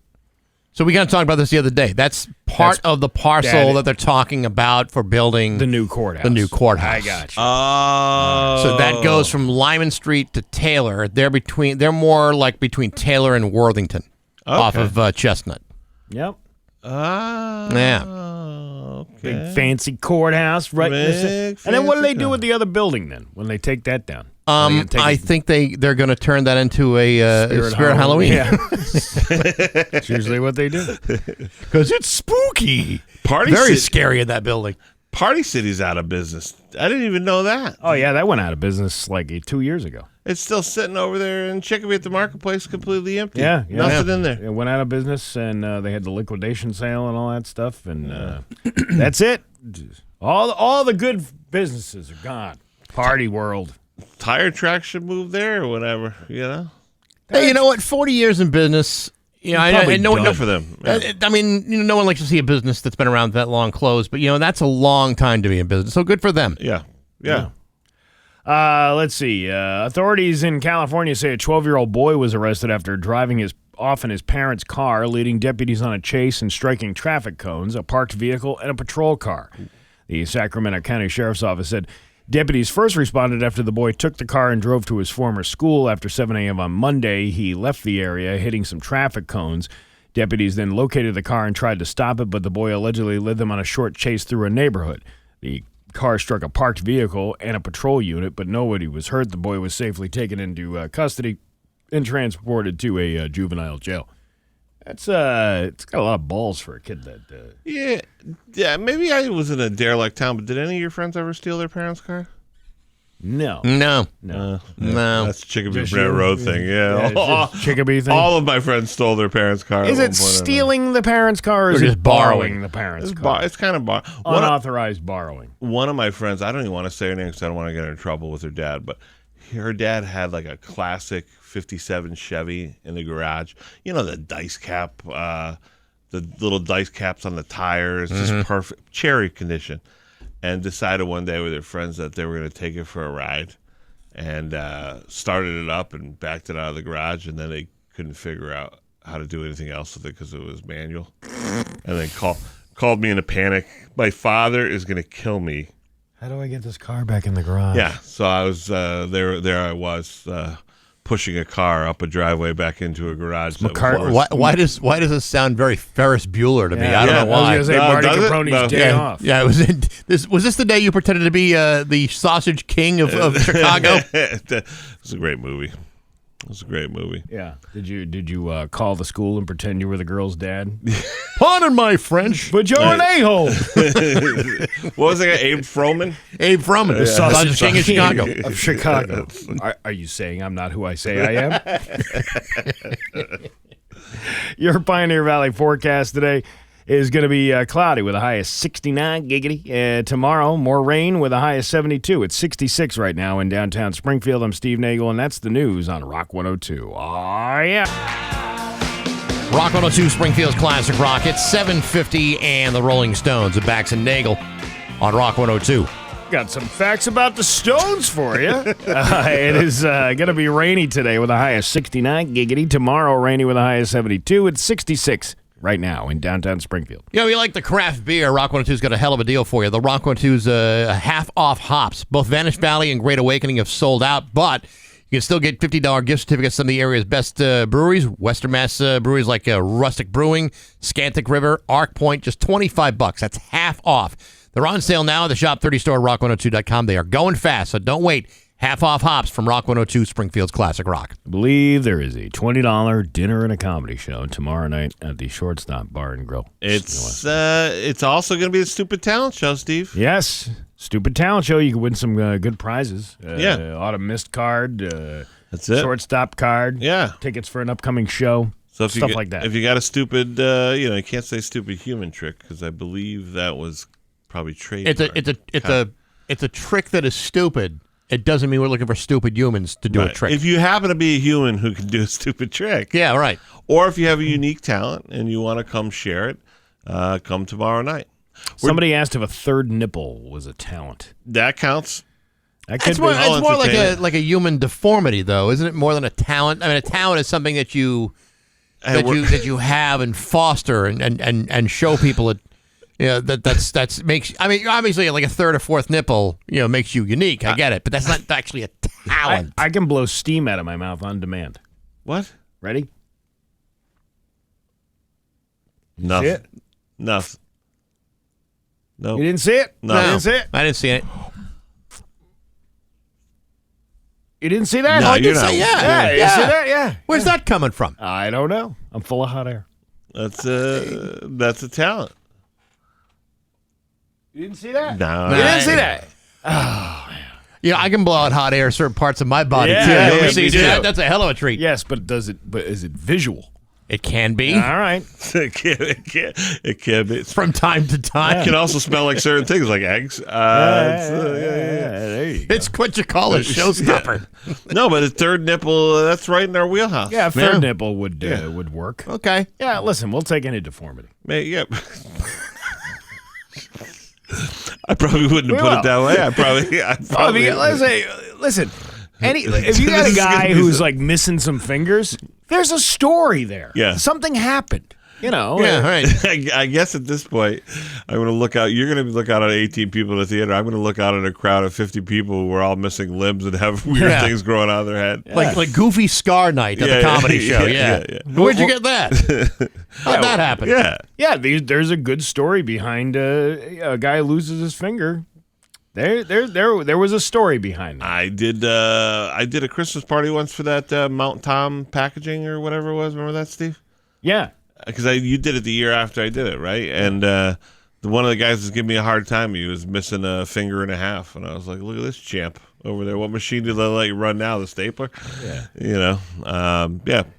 So we got to talk about this the other day. That's part of the parcel that they're talking about for building the new courthouse. I got you. Oh. So that goes from Lyman Street to Taylor. They're more like between Taylor and Worthington, off of Chestnut. Yep. Yeah. Okay. Big fancy courthouse, right? And then what do they do with the other building then when they take that down? I think they're going to turn that into a Spirit Halloween. Yeah. It's usually what they do. Because it's spooky. Very scary in that building. Party City's out of business. I didn't even know that. Oh, yeah, that went out of business like 2 years ago. It's still sitting over there in Chicopee at the marketplace, completely empty. Yeah. Nothing in there. It went out of business, and they had the liquidation sale and all that stuff, and that's it. All the good businesses are gone. Party world. Tire Track should move there or whatever, you know? Hey, you know what? 40 years in business. I know good for them. Yeah. I mean, no one likes to see a business that's been around that long close, but that's a long time to be in business. So good for them. Yeah. Let's see. Authorities in California say a 12-year-old boy was arrested after driving off in his parents' car, leading deputies on a chase and striking traffic cones, a parked vehicle, and a patrol car. The Sacramento County Sheriff's Office said deputies first responded after the boy took the car and drove to his former school. After 7 a.m. on Monday, he left the area, hitting some traffic cones. Deputies then located the car and tried to stop it, but the boy allegedly led them on a short chase through a neighborhood. The car struck a parked vehicle and a patrol unit, but nobody was hurt. The boy was safely taken into custody and transported to a juvenile jail. It's got a lot of balls for a kid that. Yeah. Maybe I was in a derelict town, but did any of your friends ever steal their parents' car? No. That's Chicopee Brent Road thing. Yeah, Chicopee thing. All of my friends stole their parents' car. Is it stealing the parents' car, or is it borrowing the parents' car? It's kind of unauthorized borrowing. One of my friends, I don't even want to say her name because I don't want to get her in trouble with her dad, but her dad had like a classic 57 Chevy in the garage. You know, the dice cap, the little dice caps on the tires, just perfect, cherry condition. And decided one day with their friends that they were going to take it for a ride, and started it up and backed it out of the garage, and then they couldn't figure out how to do anything else with it because it was manual. And then called me in a panic. My father is going to kill me. How do I get this car back in the garage? Yeah, so I was there I was pushing a car up a driveway back into a garage. Why does this sound very Ferris Bueller to me? I don't know why. I was going to say Marty Caproni's Day Off. Yeah, was this the day you pretended to be the Sausage King of Chicago? It was a great movie. Yeah. Did you call the school and pretend you were the girl's dad? Pardon my French, but you're an a-hole. What was it? Abe Froman? Abe Froman, the Sausage King of Chicago. Of Chicago. Are you saying I'm not who I say I am? Your Pioneer Valley forecast today is going to be cloudy with a high of 69 giggity. Tomorrow, more rain with a high of 72. It's 66 right now in downtown Springfield. I'm Steve Nagle, and that's the news on Rock 102. Oh, yeah. Rock 102, Springfield's Classic Rock. It's 7:50, and the Rolling Stones at Bax and Nagle on Rock 102. Got some facts about the Stones for you. It is going to be rainy today with a high of 69 giggity. Tomorrow, rainy with a high of 72. It's 66 right now in downtown Springfield. We like the craft beer. Rock 102's got a hell of a deal for you. The Rock 102's half off hops. Both Vanish Valley and Great Awakening have sold out, but you can still get $50 gift certificates to some of the area's best breweries. Western Mass breweries like Rustic Brewing, Scantic River, Arc Point, just $25. That's half off. They're on sale now at the Shop 30 store at rock102.com. They are going fast, so don't wait. Half off hops from Rock 102, Springfield's Classic Rock. I believe there is a $20 dinner and a comedy show tomorrow night at the Shortstop Bar and Grill. It's also going to be a Stupid Talent Show, Steve. Yes, Stupid Talent Show. You can win some good prizes. Autumn Mist card. That's it. Shortstop card. Yeah. Tickets for an upcoming show. So stuff like that. If you got a stupid, you can't say stupid human trick because I believe that was probably trademarked. It's a trick that is stupid. It doesn't mean we're looking for stupid humans to do a trick. If you happen to be a human who can do a stupid trick. Yeah, right. Or if you have a unique talent and you want to come share it, come tomorrow night. Somebody asked if a third nipple was a talent. That counts. It's more like a human deformity, though, isn't it? More than a talent. I mean, a talent is something that you that you have and foster and show people that. Yeah, that's makes. I mean, obviously, like a third or fourth nipple, makes you unique. I get it, but that's not actually a talent. I can blow steam out of my mouth on demand. What? Ready? Nothing. See it? Nothing. No. You didn't see it? No. You didn't see it? I didn't see it. You didn't see that? No, I did not. say Yeah, you see that? Yeah. Where's that coming from? I don't know. I'm full of hot air. That's a talent. You didn't see that? No. You didn't see that? I can blow out hot air certain parts of my body Yeah, too. yeah, You ever me see too. that? That's a hell of a treat. Yes, but is it visual? It can be All right. It can be. from time to time. It can also smell like certain things, like eggs. There you go. It's what you call a showstopper. No, but a third nipple, that's right in our wheelhouse. Yeah, a third nipple would work. Okay. Yeah, listen, we'll take any deformity. Yeah. I probably wouldn't have put it that way. I probably Listen. If you got a guy who's like missing some fingers, there's a story there. Yeah. Something happened. Yeah, right. I guess at this point, I'm going to look out. You're going to look out at 18 people in the theater. I'm going to look out at a crowd of 50 people who are all missing limbs and have weird things growing out of their head. Like Goofy Scar Night at the comedy show. Yeah. Where'd you get that? How'd that happen? Yeah, there's a good story behind a guy who loses his finger. There was a story behind that. I did a Christmas party once for that Mount Tom packaging or whatever it was. Remember that, Steve? Yeah. Because you did it the year after I did it, right? And one of the guys was giving me a hard time. He was missing a finger and a half, and I was like, "Look at this champ over there. What machine do they let you run now? The stapler?" Yeah.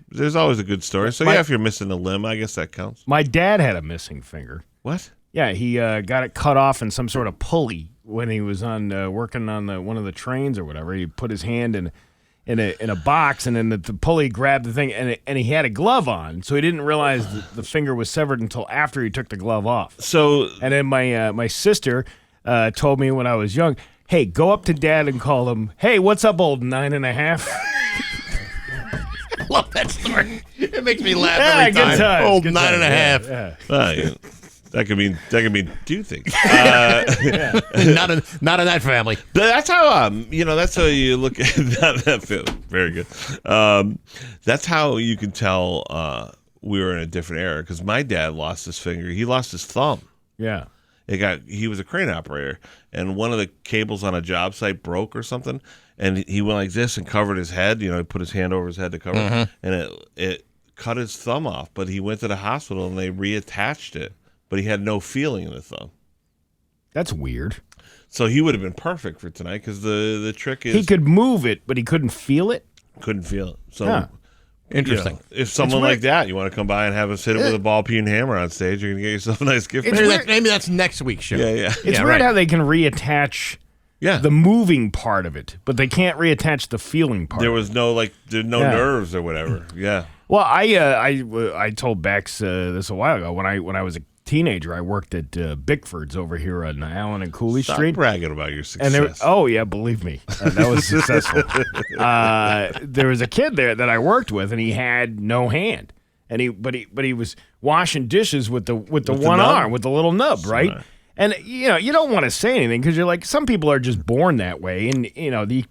There's always a good story. So if you're missing a limb, I guess that counts. My dad had a missing finger. What? Yeah, he got it cut off in some sort of pulley when he was on working on one of the trains or whatever. He put his hand in a box, and then the pulley grabbed the thing, and he had a glove on, so he didn't realize that the finger was severed until after he took the glove off. So, and then my sister told me when I was young, "Hey, go up to Dad and call him, hey, what's up, old 9.5?" I love that story. It makes me laugh Yeah, every time. good times, Old good 9.5. times. Yeah. That could mean two things. Not in that family. That's how that's how you look at that film. Very good. That's how you can tell we were in a different era, because my dad lost his finger. He lost his thumb. Yeah. He was a crane operator, and one of the cables on a job site broke or something, and he went like this and covered his head. He put his hand over his head to cover it, and it cut his thumb off. But he went to the hospital and they reattached it. But he had no feeling in the thumb. That's weird. So he would have been perfect for tonight, because the trick is he could move it, but he couldn't feel it. Couldn't feel it. So interesting. If someone like that, you want to come by and have us hit it with a ball peen hammer on stage, you're gonna get yourself a nice gift. Maybe that's next week's show. Yeah. It's weird how they can reattach the moving part of it, but they can't reattach the feeling part. There was no nerves or whatever. Yeah. Well, I told Bax this a while ago when I was a teenager. I worked at Bickford's over here on Allen and Cooley Stop Street. bragging about your success. And believe me, that was successful. There was a kid there that I worked with, and he had no hand, and he was washing dishes with the one arm, with the little nub, right? And you don't want to say anything, because you're like, some people are just born that way, and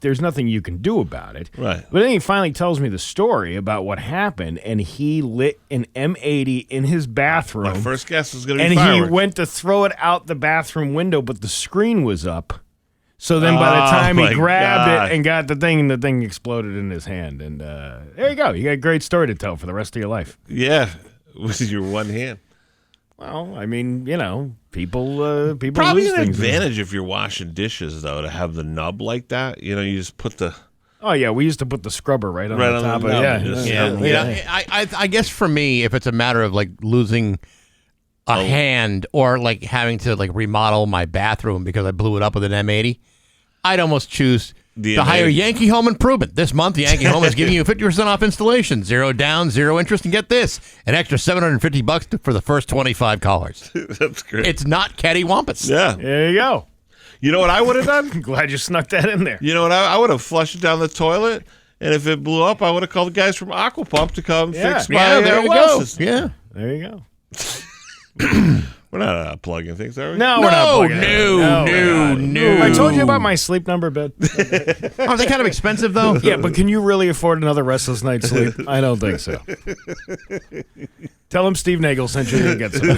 there's nothing you can do about it. Right. But then he finally tells me the story about what happened, and he lit an M80 in his bathroom. My first guess was going to be and fireworks. he went to throw it out the bathroom window, but the screen was up. So then by the time he grabbed it and got the thing exploded in his hand. And there you go. You got a great story to tell for the rest of your life. Yeah, with your one hand. Well, I mean, people probably lose an things. advantage if you're washing dishes, though, to have the nub like that. You just put the. Oh yeah, we used to put the scrubber right on the top of it. I guess for me, if it's a matter of like losing a hand or like having to like remodel my bathroom because I blew it up with an M80, I'd almost choose to hire Yankee Home Improvement. This month, Yankee Home is giving you 50% off installation, 0 down, 0 interest, and get this, an extra $750 for the first 25 callers. That's great. It's not cattywampus. Yeah. There you go. You know what I would have done? Glad you snuck that in there. You know what? I would have flushed it down the toilet And if it blew up, I would have called the guys from Aquapump to come fix my there we well go. system. Yeah. There you go. We're not plugging things, are we? No, we're not plugging No. I told you about my sleep number bed. Are they kind of expensive, though? Yeah, but can you really afford another restless night's sleep? I don't think so. Tell him Steve Nagle sent you to get some.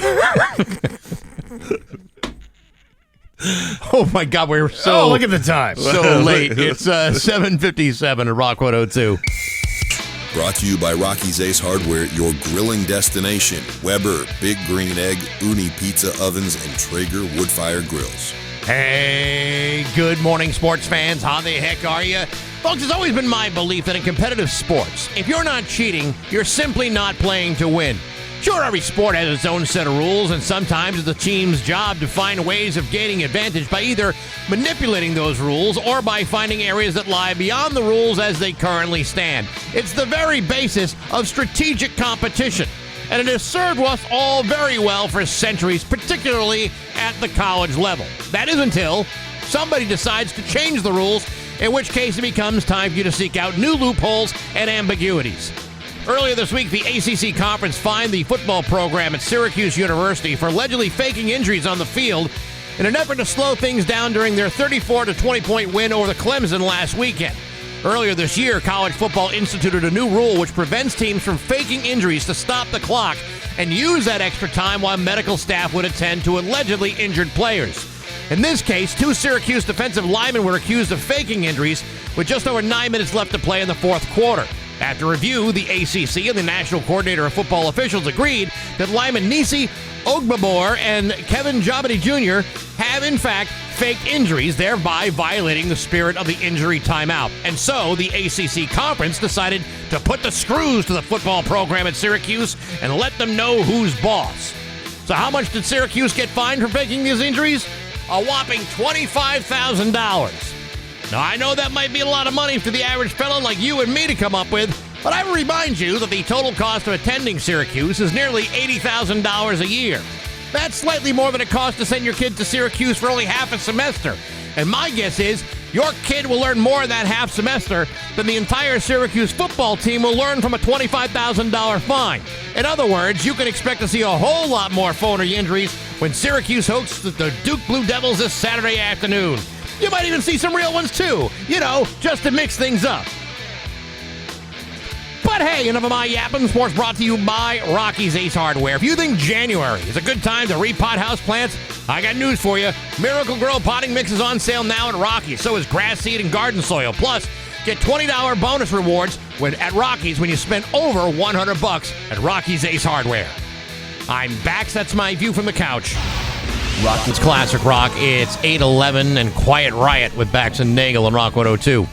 Oh, my God. We're so look at the time. so late. It's 7:57 at Rock 102. Brought to you by Rocky's Ace Hardware, your grilling destination. Weber, Big Green Egg, Uni Pizza Ovens, and Traeger Woodfire Grills. Hey, good morning, sports fans. How the heck are you? Folks, it's always been my belief that in competitive sports, if you're not cheating, you're simply not playing to win. Sure, every sport has its own set of rules, and sometimes it's the team's job to find ways of gaining advantage by either manipulating those rules or by finding areas that lie beyond the rules as they currently stand. It's the very basis of strategic competition, and it has served us all very well for centuries, particularly at the college level. That is until somebody decides to change the rules, in which case it becomes time for you to seek out new loopholes and ambiguities. Earlier this week, the ACC Conference fined the football program at Syracuse University for allegedly faking injuries on the field in an effort to slow things down during their 34-20-point win over the Clemson last weekend. Earlier this year, college football instituted a new rule which prevents teams from faking injuries to stop the clock and use that extra time while medical staff would attend to allegedly injured players. In this case, 2 Syracuse defensive linemen were accused of faking injuries with just over 9 minutes left to play in the fourth quarter. After review, the ACC and the National Coordinator of Football Officials agreed that lineman Nisi Ogbabor and Kevin Jabadi Jr. have, in fact, faked injuries, thereby violating the spirit of the injury timeout. And so, the ACC Conference decided to put the screws to the football program at Syracuse and let them know who's boss. So how much did Syracuse get fined for faking these injuries? A whopping $25,000. Now, I know that might be a lot of money for the average fellow like you and me to come up with, but I will remind you that the total cost of attending Syracuse is nearly $80,000 a year. That's slightly more than it costs to send your kid to Syracuse for only half a semester. And my guess is your kid will learn more in that half semester than the entire Syracuse football team will learn from a $25,000 fine. In other words, you can expect to see a whole lot more phony injuries when Syracuse hosts the Duke Blue Devils this Saturday afternoon. You might even see some real ones, too. Just to mix things up. But hey, enough of my yapping. Sports brought to you by Rocky's Ace Hardware. If you think January is a good time to repot house plants, I got news for you. Miracle Grow potting mix is on sale now at Rocky's. So is grass seed and garden soil. Plus, get $20 bonus rewards at Rocky's when you spend over $100 at Rocky's Ace Hardware. I'm Bax. That's my view from the couch. It's classic rock. It's 8:11 and Quiet Riot with Bax and Nagle and Rock 102.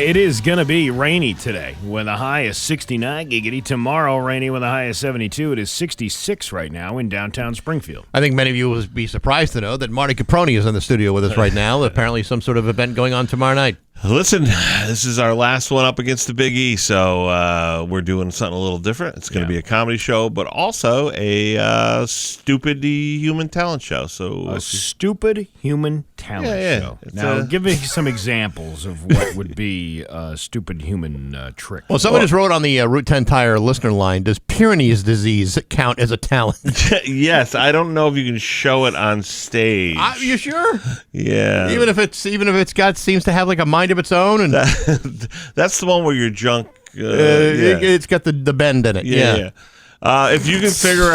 It is going to be rainy today with a high of 69 giggity. Tomorrow, rainy with a high of 72. It is 66 right now in downtown Springfield. I think many of you will be surprised to know that Marty Caproni is in the studio with us right now. Apparently some sort of event going on tomorrow night. Listen, this is our last one up against the Big E, so we're doing something a little different. It's going to be a comedy show, but also a stupid human talent show. So a stupid human talent show. Now, give me some examples of what would be a stupid human trick. Well, someone just wrote on the Route 10 Tire listener line, does Pyrenees disease count as a talent? Yes, I don't know if you can show it on stage. You sure? Yeah. Even if it's got seems to have like a mind of its own, and that's the one where your junk. It's got the bend in it. Yeah. If you can figure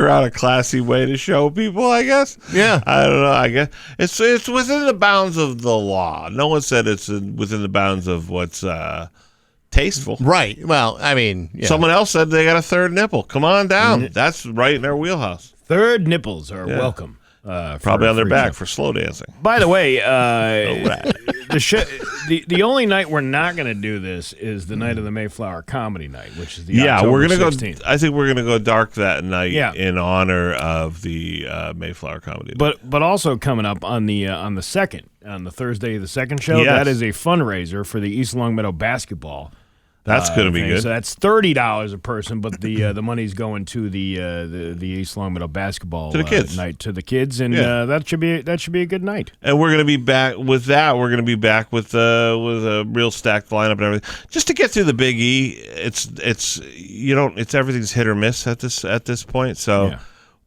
out a classy way to show people, I guess. Yeah. I don't know. I guess it's within the bounds of the law. No one said it's within the bounds of what's tasteful. Right. Well, I mean, someone else said they got a third nipple. Come on down. That's right in their wheelhouse. Third nipples are welcome. Probably on their back for slow dancing. By the way, the only night we're not going to do this is the night of the Mayflower Comedy Night, which is the October we're gonna 16th. I think we're gonna go dark that night in honor of the Mayflower Comedy Night. But also coming up on the second, on the Thursday, the second show, that is a fundraiser for the East Longmeadow basketball. That's going to be good. So that's $30 a person, but the money's going to the East Longmeadow basketball to the kids. Night to the kids, and that should be a good night. And we're going to be back with that. We're going to be back with a real stacked lineup and everything. Just to get through the Big E, it's everything's hit or miss at this point. So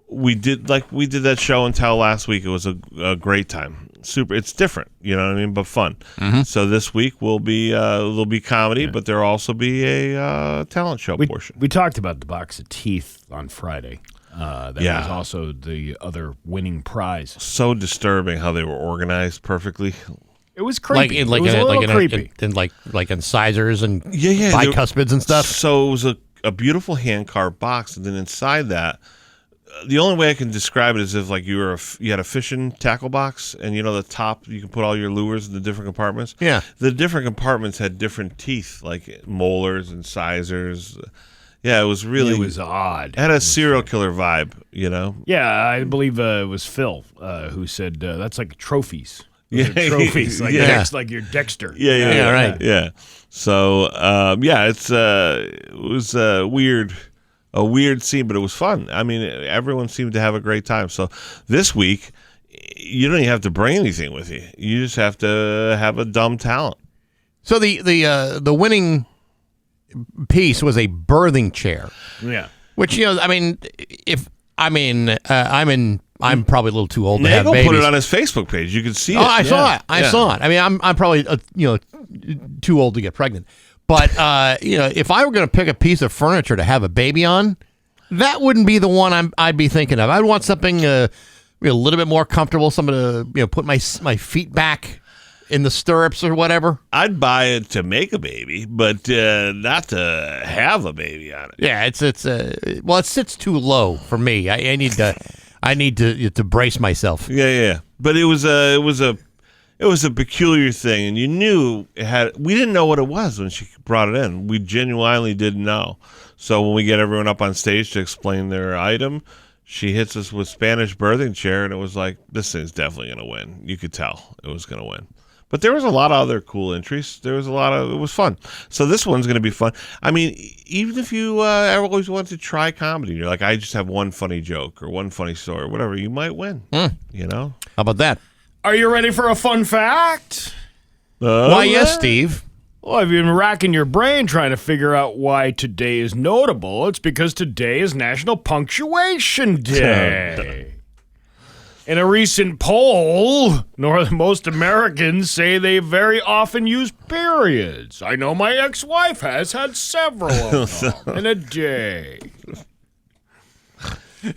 we did that show and tell last week. It was a great time. Super, it's different, you know what I mean, but fun. Mm-hmm. So this week will be there'll be comedy, but there'll also be a talent show portion. We talked about the box of teeth on Friday. That was also the other winning prize. So disturbing how they were organized perfectly. It was creepy. It was a little creepy. Like incisors and bicuspids and stuff. So it was a beautiful hand carved box, and then inside that. The only way I can describe it is if like you had a fishing tackle box, and the top you can put all your lures in the different compartments. Yeah, the different compartments had different teeth, like molars and incisors. Yeah, it was odd. It had a serial killer vibe, Yeah, I believe it was Phil who said that's like trophies. Trophies like your Dexter. Yeah, right. Yeah. So it was weird. A weird scene, but it was fun. I mean, everyone seemed to have a great time. So this week, you don't even have to bring anything with you. You just have to have a dumb talent. So the winning piece was a birthing chair. Yeah. Which I'm probably a little too old to have Nagle babies. put it on his Facebook page. You can see it. Oh, I saw it. I saw it. I mean, I'm probably too old to get pregnant. But, if I were going to pick a piece of furniture to have a baby on, that wouldn't be the one I'd be thinking of. I'd want something a little bit more comfortable, something to put my feet back in the stirrups or whatever. I'd buy it to make a baby, but not to have a baby on it. Yeah, it sits too low for me. I need to brace myself. Yeah. But it was a peculiar thing, and you knew we didn't know what it was when she brought it in. We genuinely didn't know. So when we get everyone up on stage to explain their item, she hits us with Spanish birthing chair, and it was like, this thing's definitely going to win. You could tell it was going to win. But there was a lot of other cool entries. It was fun. So this one's going to be fun. I mean, even if you ever always want to try comedy, you're like, I just have one funny joke or one funny story or whatever, you might win. How about that? Are you ready for a fun fact? Why, yes, Steve. Well, if you've been racking your brain trying to figure out why today is notable, it's because today is National Punctuation Day. In a recent poll, most Americans say they very often use periods. I know my ex-wife has had several of them in a day.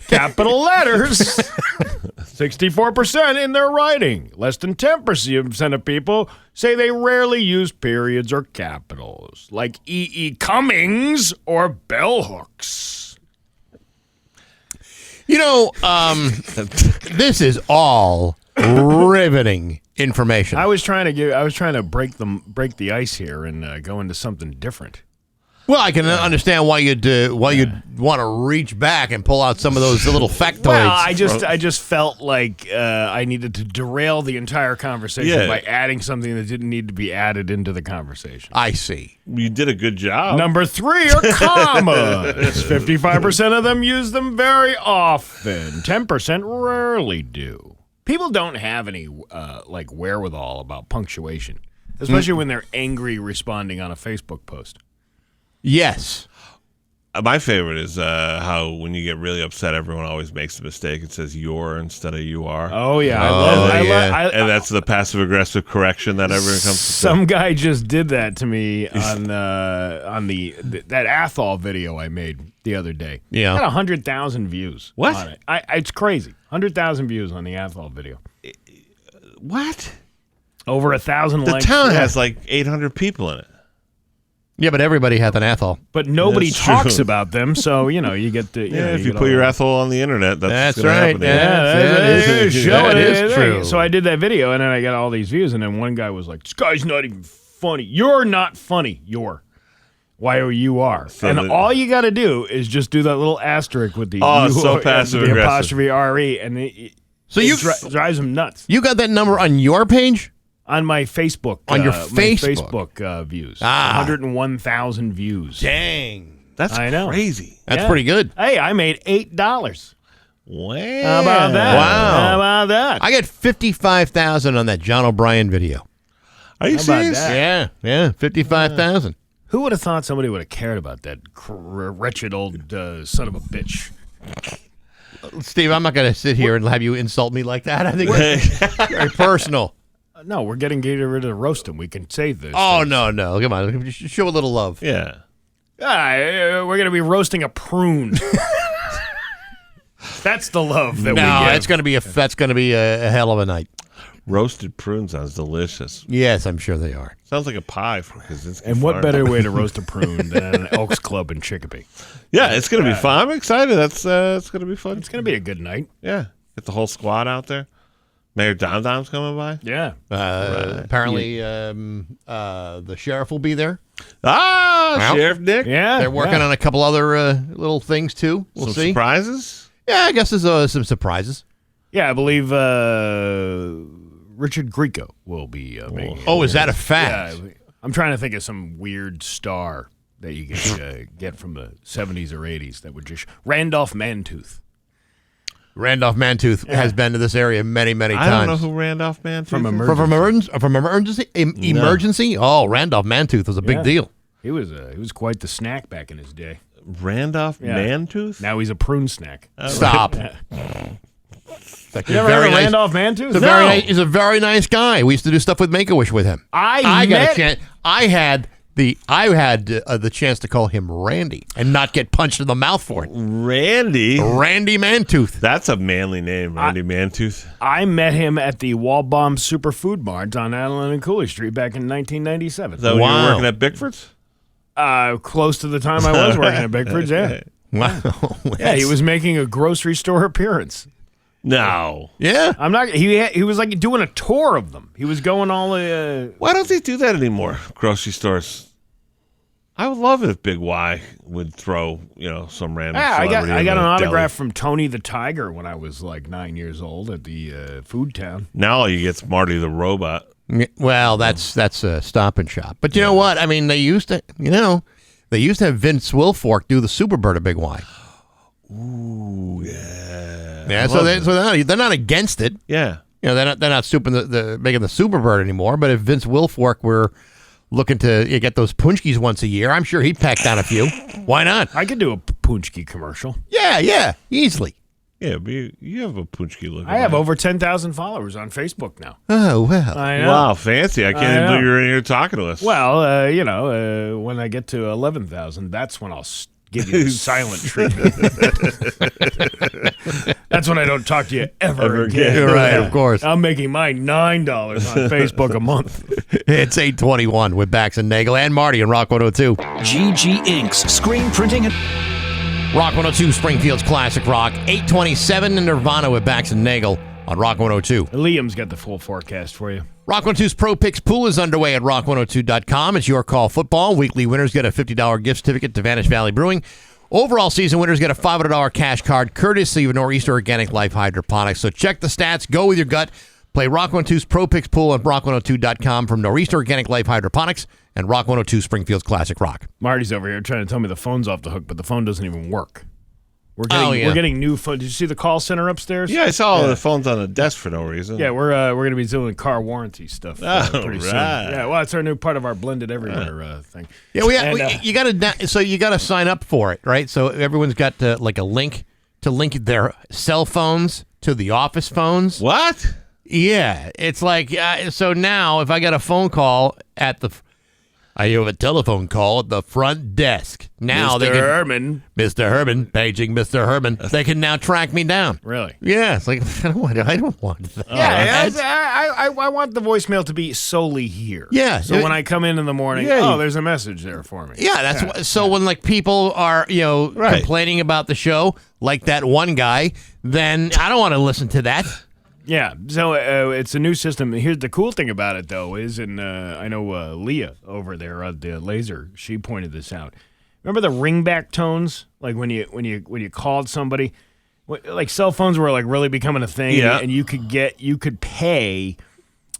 Capital letters, 64% in their writing. Less than 10% of people say they rarely use periods or capitals, like E.E. Cummings or bell hooks. This is all riveting information. I was trying to break the ice here and go into something different. Well, I can understand why you'd want to reach back and pull out some of those little factoids. Well, I just felt like I needed to derail the entire conversation by adding something that didn't need to be added into the conversation. I see. You did a good job. Number 3 are commas. 55% of them use them very often. 10% rarely do. People don't have any wherewithal about punctuation, especially when they're angry responding on a Facebook post. Yes. My favorite is how when you get really upset, everyone always makes the mistake. It says "your" instead of "you are." Oh yeah, and that's the passive aggressive correction that everyone comes to. Some guy just did that to me on that Athol video I made the other day. Yeah, it had 100,000 views. What? On it. It's crazy. 100,000 views on the Athol video. What? Over 1,000 likes. The town has like 800 people in it. Yeah, but everybody has an Athol. But nobody talks about them, so you get the if you put your Athol on the internet, that's right. Happen. That is true. So I did that video, and then I got all these views, and then one guy was like, "This guy's not even funny. You're not funny. You're." Y-O-U R. So and all you got to do is just do that little asterisk with the so passive the aggressive. Apostrophe R-E, and it drives them nuts. You got that number on your page? On my Facebook. On your Facebook views. 101,000 views. Dang. That's crazy. That's pretty good. Hey, I made $8. Wow. How about that? Wow. How about that? I got 55,000 on that John O'Brien video. Are you serious? that? Yeah, 55,000. Who would have thought somebody would have cared about that wretched old son of a bitch? Steve, I'm not going to sit here and have you insult me like that. I think it's very personal. No, we're getting rid of the roasting. We can save this. Oh, no. Come on. Just show a little love. Yeah. We're going to be roasting a prune. That's the love that we get. No, that's going to be a hell of a night. Roasted prune sounds delicious. Yes, I'm sure they are. Sounds like a pie from Kaczynski And what Farm. better way to roast a prune than an Elks Club in Chicopee? Yeah, it's going to be fun. I'm excited. It's going to be fun. It's going to be a good night. Yeah. Get the whole squad out there. Mayor Dom Dom's coming by. Yeah. Apparently, the sheriff will be there. Sheriff Nick. Yeah. They're working on a couple other little things, too. We'll Some see. surprises? Yeah, I guess there's some surprises. Yeah, I believe Richard Grieco will be making. Oh, is that a fact? Yeah, I'm trying to think of some weird star that you can get from the 70s or 80s that would just Randolph Mantooth. Randolph Mantooth has been to this area many, many times. I don't know who Randolph Mantooth is. From Emergency. Emergency? Oh, Randolph Mantooth was a big deal. He was quite the snack back in his day. Randolph Mantooth? Now he's a prune snack. Stop. You never heard of Randolph Mantooth? He's a very nice guy. We used to do stuff with Make-A-Wish with him. I got a chance. I had the chance to call him Randy and not get punched in the mouth for it. Randy Mantooth. That's a manly name, Randy Mantooth. I met him at the Waldbaum Superfood Mart on Allen and Cooley Street back in 1997. Is that when you were working at Bickford's? Close to the time I was working at Bickford's, yeah. Wow. Yeah, he was making a grocery store appearance. No. Yeah. I'm not. He was like doing a tour of them. He was going all the. Why don't they do that anymore? Grocery stores. I would love it if Big Y would throw, some random. I got in an the autograph deli. from Tony the Tiger when I was like 9 years old at the Food Town. Now all you get's Marty the Robot. Well, that's a Stop and Shop. But you know what? I mean, they used to have Vince Wilfork do the Superbird of Big Y. Ooh, yeah. Yeah, so they're not against it. Yeah. They're not making the Superbird anymore. But if Vince Wilfork were looking to get those Punchkis once a year, I'm sure he'd pack down a few. Why not? I could do a Punchki commercial. Yeah, easily. Yeah, but you have a Punchki look. I have over 10,000 followers on Facebook now. Oh, well. I know. Wow, fancy. I can't even believe you're in here talking to us. Well, when I get to 11,000, that's when I'll give you the silent treatment. That's when I don't talk to you ever again. You're right, of course. I'm making mine $9 on Facebook a month. It's 8:21 with Bax and Nagle and Marty and Rock 102. GG Inc.'s screen printing and Rock 102, Springfield's Classic Rock. 8:27 in Nirvana with Bax and Nagle on Rock 102. Liam's got the full forecast for you. Rock 102's Pro Picks Pool is underway at rock102.com. It's your call football. Weekly winners get a $50 gift certificate to Vanish Valley Brewing. Overall season winners get a $500 cash card courtesy of Nor'easter Organic Life Hydroponics. So check the stats, go with your gut. Play Rock 102's Pro Picks Pool at rock102.com from Nor'easter Organic Life Hydroponics and Rock 102 Springfield's Classic Rock. Marty's over here trying to tell me the phone's off the hook, but the phone doesn't even work. We're getting new phone. Did you see the call center upstairs? Yeah, I saw the phones on the desk for no reason. Yeah, we're going to be doing car warranty stuff pretty soon. Yeah, well, it's our new part of our blended everywhere thing. Yeah, you got to sign up for it, right? So everyone's got like a link to link their cell phones to the office phones. What? Yeah, it's like so now if I get a phone call I have a telephone call at the front desk. Now Mr. Herman, paging Mr. Herman. They can now track me down. Really? Yeah, it's like I don't want that. Yeah, I want the voicemail to be solely here. Yeah. So when I come in the morning, there's a message there for me. Yeah, that's so when like people are complaining about the show, like that one guy, then I don't want to listen to that. Yeah, so it's a new system. Here's the cool thing about it, though, is, and I know Leah over there at the Laser, she pointed this out. Remember the ringback tones, like when you called somebody, like cell phones were like really becoming a thing, and you could pay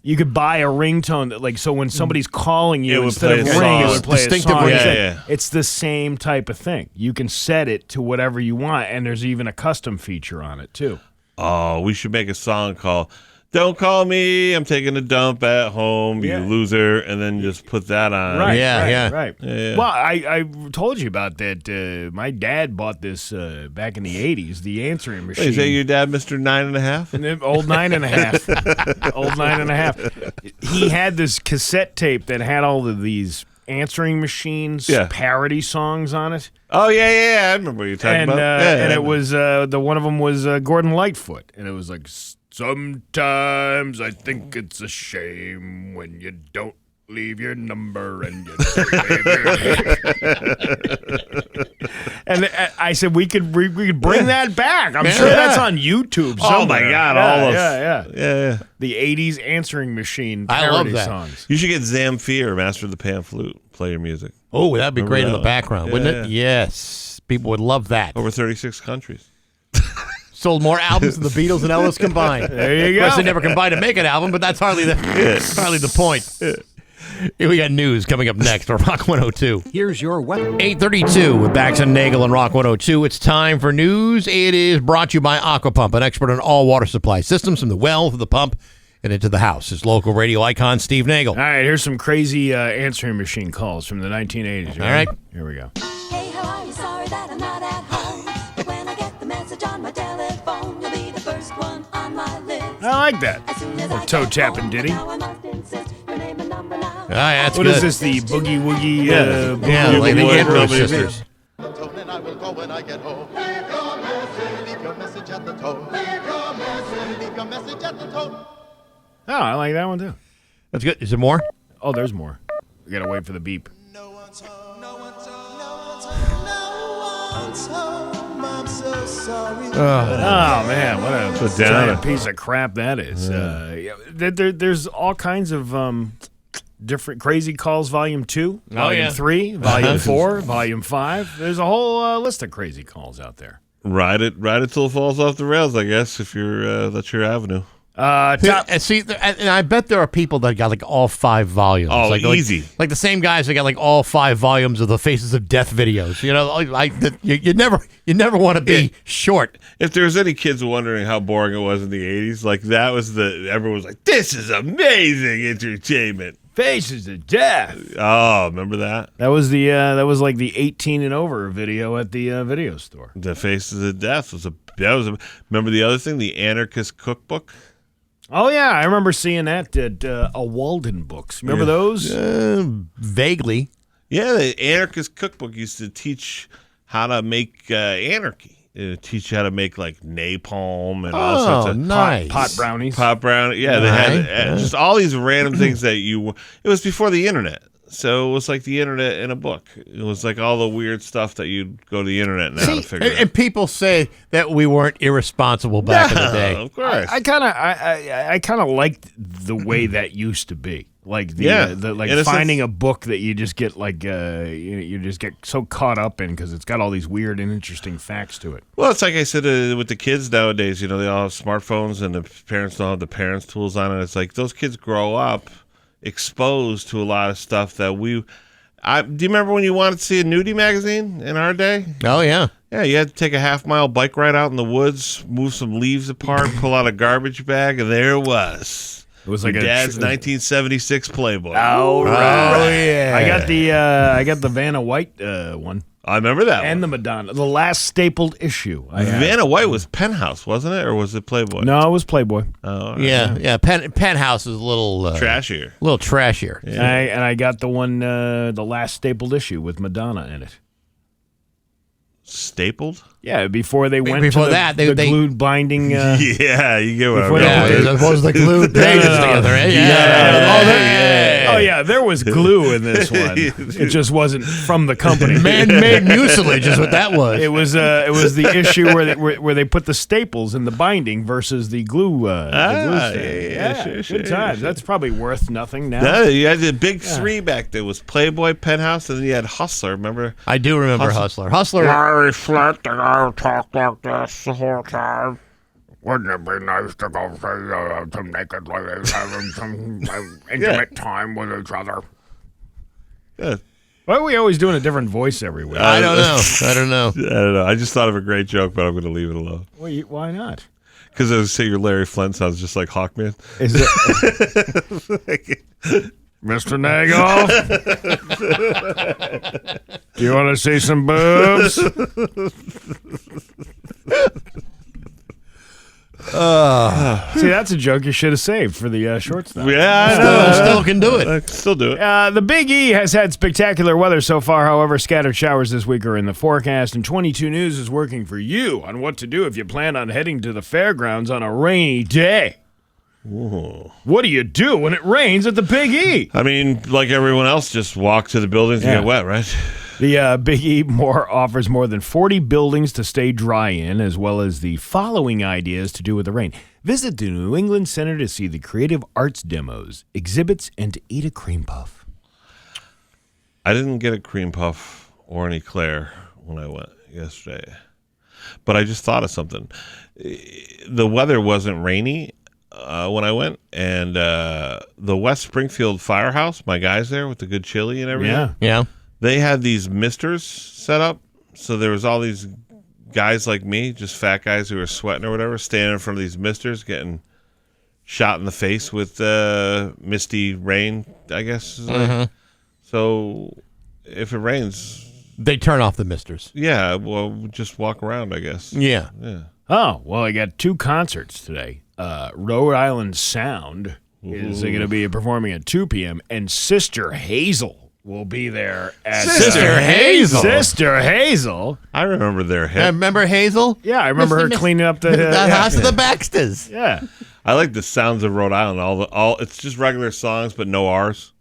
You could buy a ringtone that, like, so when somebody's calling you, instead of play a ring, it song. would play a Distinctive song. ring. Yeah. It's the same type of thing. You can set it to whatever you want, and there's even a custom feature on it too. Oh, we should make a song called "Don't Call Me, I'm Taking a Dump at Home, You Loser," and then just put that on. Right. Yeah. Well, I told you about that. My dad bought this back in the '80s. The answering machine. Is that your dad, Mr. 9.5? Old 9.5. Old 9.5. He had this cassette tape that had all of these answering machines parody songs on it. Oh yeah. I remember what you're talking about. And it was the one of them was Gordon Lightfoot, and it was like, sometimes I think it's a shame when you don't leave your number and you And I said we could bring that back. I'm sure that's on YouTube somewhere. Oh my God! Yeah. The '80s answering machine parody I love that. songs. You should get Zamfir, Master of the Pan Flute, play your music. Oh, that'd be Remember great that in the one? background, wouldn't it? Yes. People would love that. Over 36 countries. Sold more albums than the Beatles and Elvis combined. There you Of course, go. they never combined to make an album, but that's hardly the point. Here we got news coming up next on Rock 102. Here's your weather. 8:32 with Bax and Nagle on Rock 102. It's time for news. It is brought to you by Aquapump, an expert on all water supply systems from the well to the pump and into the house. It's local radio icon Steve Nagle. All right, here's some crazy answering machine calls from the 1980s. All right. Here we go. Hey, how are you? Sorry that I'm not at home. But when I get the message on my telephone, you'll be the first one on my list. I like that. As soon as Little I toe get tapping home, ditty. now I must insist your name and number now. That's What good. is this, the Boogie Woogie? Yeah, like the Andrews sisters. And I will go when I get home. Leave your message. Leave your message at the tone. Leave your message. Leave your message at the tone. Oh, I like that one too. That's good. Is there more? Oh, there's more. We gotta wait for the beep. No one's home. No one's home. No one's home. No one's home. I'm so sorry. Oh man, what a So down. giant piece of crap that is. There's all kinds of different Crazy Calls Volume 2, Volume 3, Volume 4, Volume 5. There's a whole list of crazy calls out there. Ride it till it falls off the rails, I guess, if you're that's your avenue. And I bet there are people that got like all 5 volumes. Oh, like, easy. Like the same guys that got like all 5 volumes of the Faces of Death videos. You know, you never want to be short. If there's any kids wondering how boring it was in the 80s, like that was everyone was like, this is amazing entertainment. Faces of Death. Oh, remember that? That was like the 18 and over video at the video store. The Faces of Death remember the other thing, the Anarchist Cookbook? Oh yeah, I remember seeing that at a Walden Books. Remember those? Vaguely. Yeah, the Anarchist Cookbook used to teach how to make anarchy. Teach you how to make like napalm and all sorts of nice. pot brownies. Pot brownie. Yeah, they had just all these random things that it was before the internet. So it was like the internet in a book. It was like all the weird stuff that you'd go to the internet now to figure out. And people say that we weren't irresponsible back in the day. Of course. I kind of liked the way that used to be. Like finding a book that you just get like you just get so caught up in because it's got all these weird and interesting facts to it. Well, it's like I said with the kids nowadays. You know, they all have smartphones and the parents don't have the parents' tools on it. It's like those kids grow up exposed to a lot of stuff that do you remember when you wanted to see a nudie magazine in our day? Oh yeah. Yeah, you had to take a half-mile bike ride out in the woods, move some leaves apart, pull out a garbage bag, and there it was. It was like your dad's 1976 Playboy. Oh, right. Oh yeah. I got the Vanna White one. I remember that and one. the Madonna, the last stapled issue. Vanna White was Penthouse, wasn't it, or was it Playboy? No, it was Playboy. Oh, right. Yeah. Penthouse is a little trashier. A little trashier. Yeah. And I got the one, the last stapled issue with Madonna in it. Stapled? Yeah, before they went Before to that, the they glued binding. Yeah, you get what I before mean. they- As opposed to the glued pages together. Eh? Oh yeah, there was glue in this one. It just wasn't from the company. Man-made mucilage is what that was. It was the issue where they put the staples in the binding versus the glue. Sure, good times. That's probably worth nothing now. No, you had the big three back there. It was Playboy, Penthouse, and then you had Hustler. Remember? I do remember Hustler. Hustler. Larry Flat, the guy who talked like this the whole time. Wouldn't it be nice to go see some naked ladies having some intimate time with each other? Yeah. Why are we always doing a different voice every week? I don't know. I don't know. I just thought of a great joke, but I'm going to leave it alone. Well, why not? Because I would say your Larry Flint sounds just like Hawkman. Is it? Mr. Nagle? Do you want to see some boobs? See, that's a joke you should have saved for the shortstop. Yeah, still can do it. I can still do it. The Big E has had spectacular weather so far. However, scattered showers this week are in the forecast, and 22 News is working for you on what to do if you plan on heading to the fairgrounds on a rainy day. Whoa. What do you do when it rains at the Big E? I mean, like everyone else, just walk to the buildings and get wet, right? The Big E offers more than 40 buildings to stay dry in, as well as the following ideas to do with the rain. Visit the New England Center to see the creative arts demos, exhibits, and to eat a cream puff. I didn't get a cream puff or an eclair when I went yesterday, but I just thought of something. The weather wasn't rainy when I went, and the West Springfield Firehouse, my guys there with the good chili and everything. Yeah. They had these misters set up, so there was all these guys like me, just fat guys who were sweating or whatever, standing in front of these misters, getting shot in the face with misty rain, I guess. So if it rains, they turn off the misters. Yeah, well, just walk around, I guess. Yeah. Oh, well, I got 2 concerts today. Rhode Island Sound is going to be performing at 2 p.m., and Sister Hazel will be there at Sister Hazel. Sister Hazel. I remember their hit. Remember Hazel? Yeah, I remember her cleaning up the house of the Baxters. Yeah. I like the sounds of Rhode Island. All it's just regular songs, but no R's.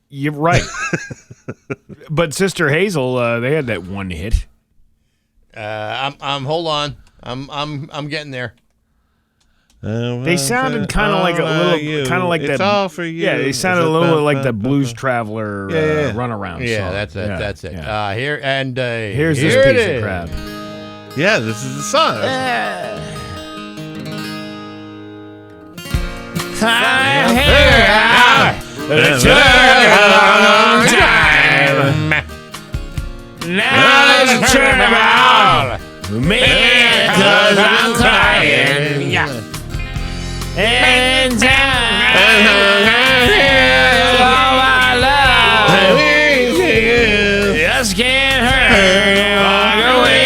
You're right. But Sister Hazel, they had that one hit. Hold on. I'm getting there. They sounded kind of like a little, kind of like it's that. All for you. Yeah, they sounded a little bit like the Blues Traveler runaround song. Yeah, that's it. That's it. Yeah. Here's this here piece of crap. Yeah, this is the song. I'm here. It took a long time. Now there's a turnabout. Me, 'cause I'm crying. Yeah. And time, all my love, just can't hurt, walk away.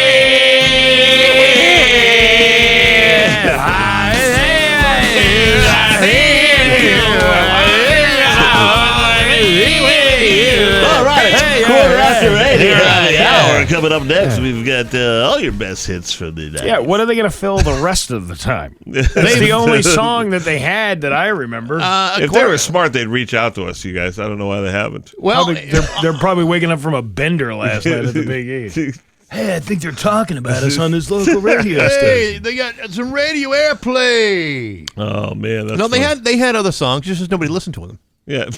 All right, it's quarter after 8 here on the hour. Coming up next, we've got all your best hits from the night. Yeah, what are they going to fill the rest of the time? That's the only song that they had that I remember. If they were smart, they'd reach out to us, you guys. I don't know why they haven't. Well, they're probably waking up from a bender last night at the Big E. Hey, I think they're talking about us on this local radio station. Hey, they got some radio airplay. Oh man, that's no, fun. they had other songs, just nobody listened to them. Yeah.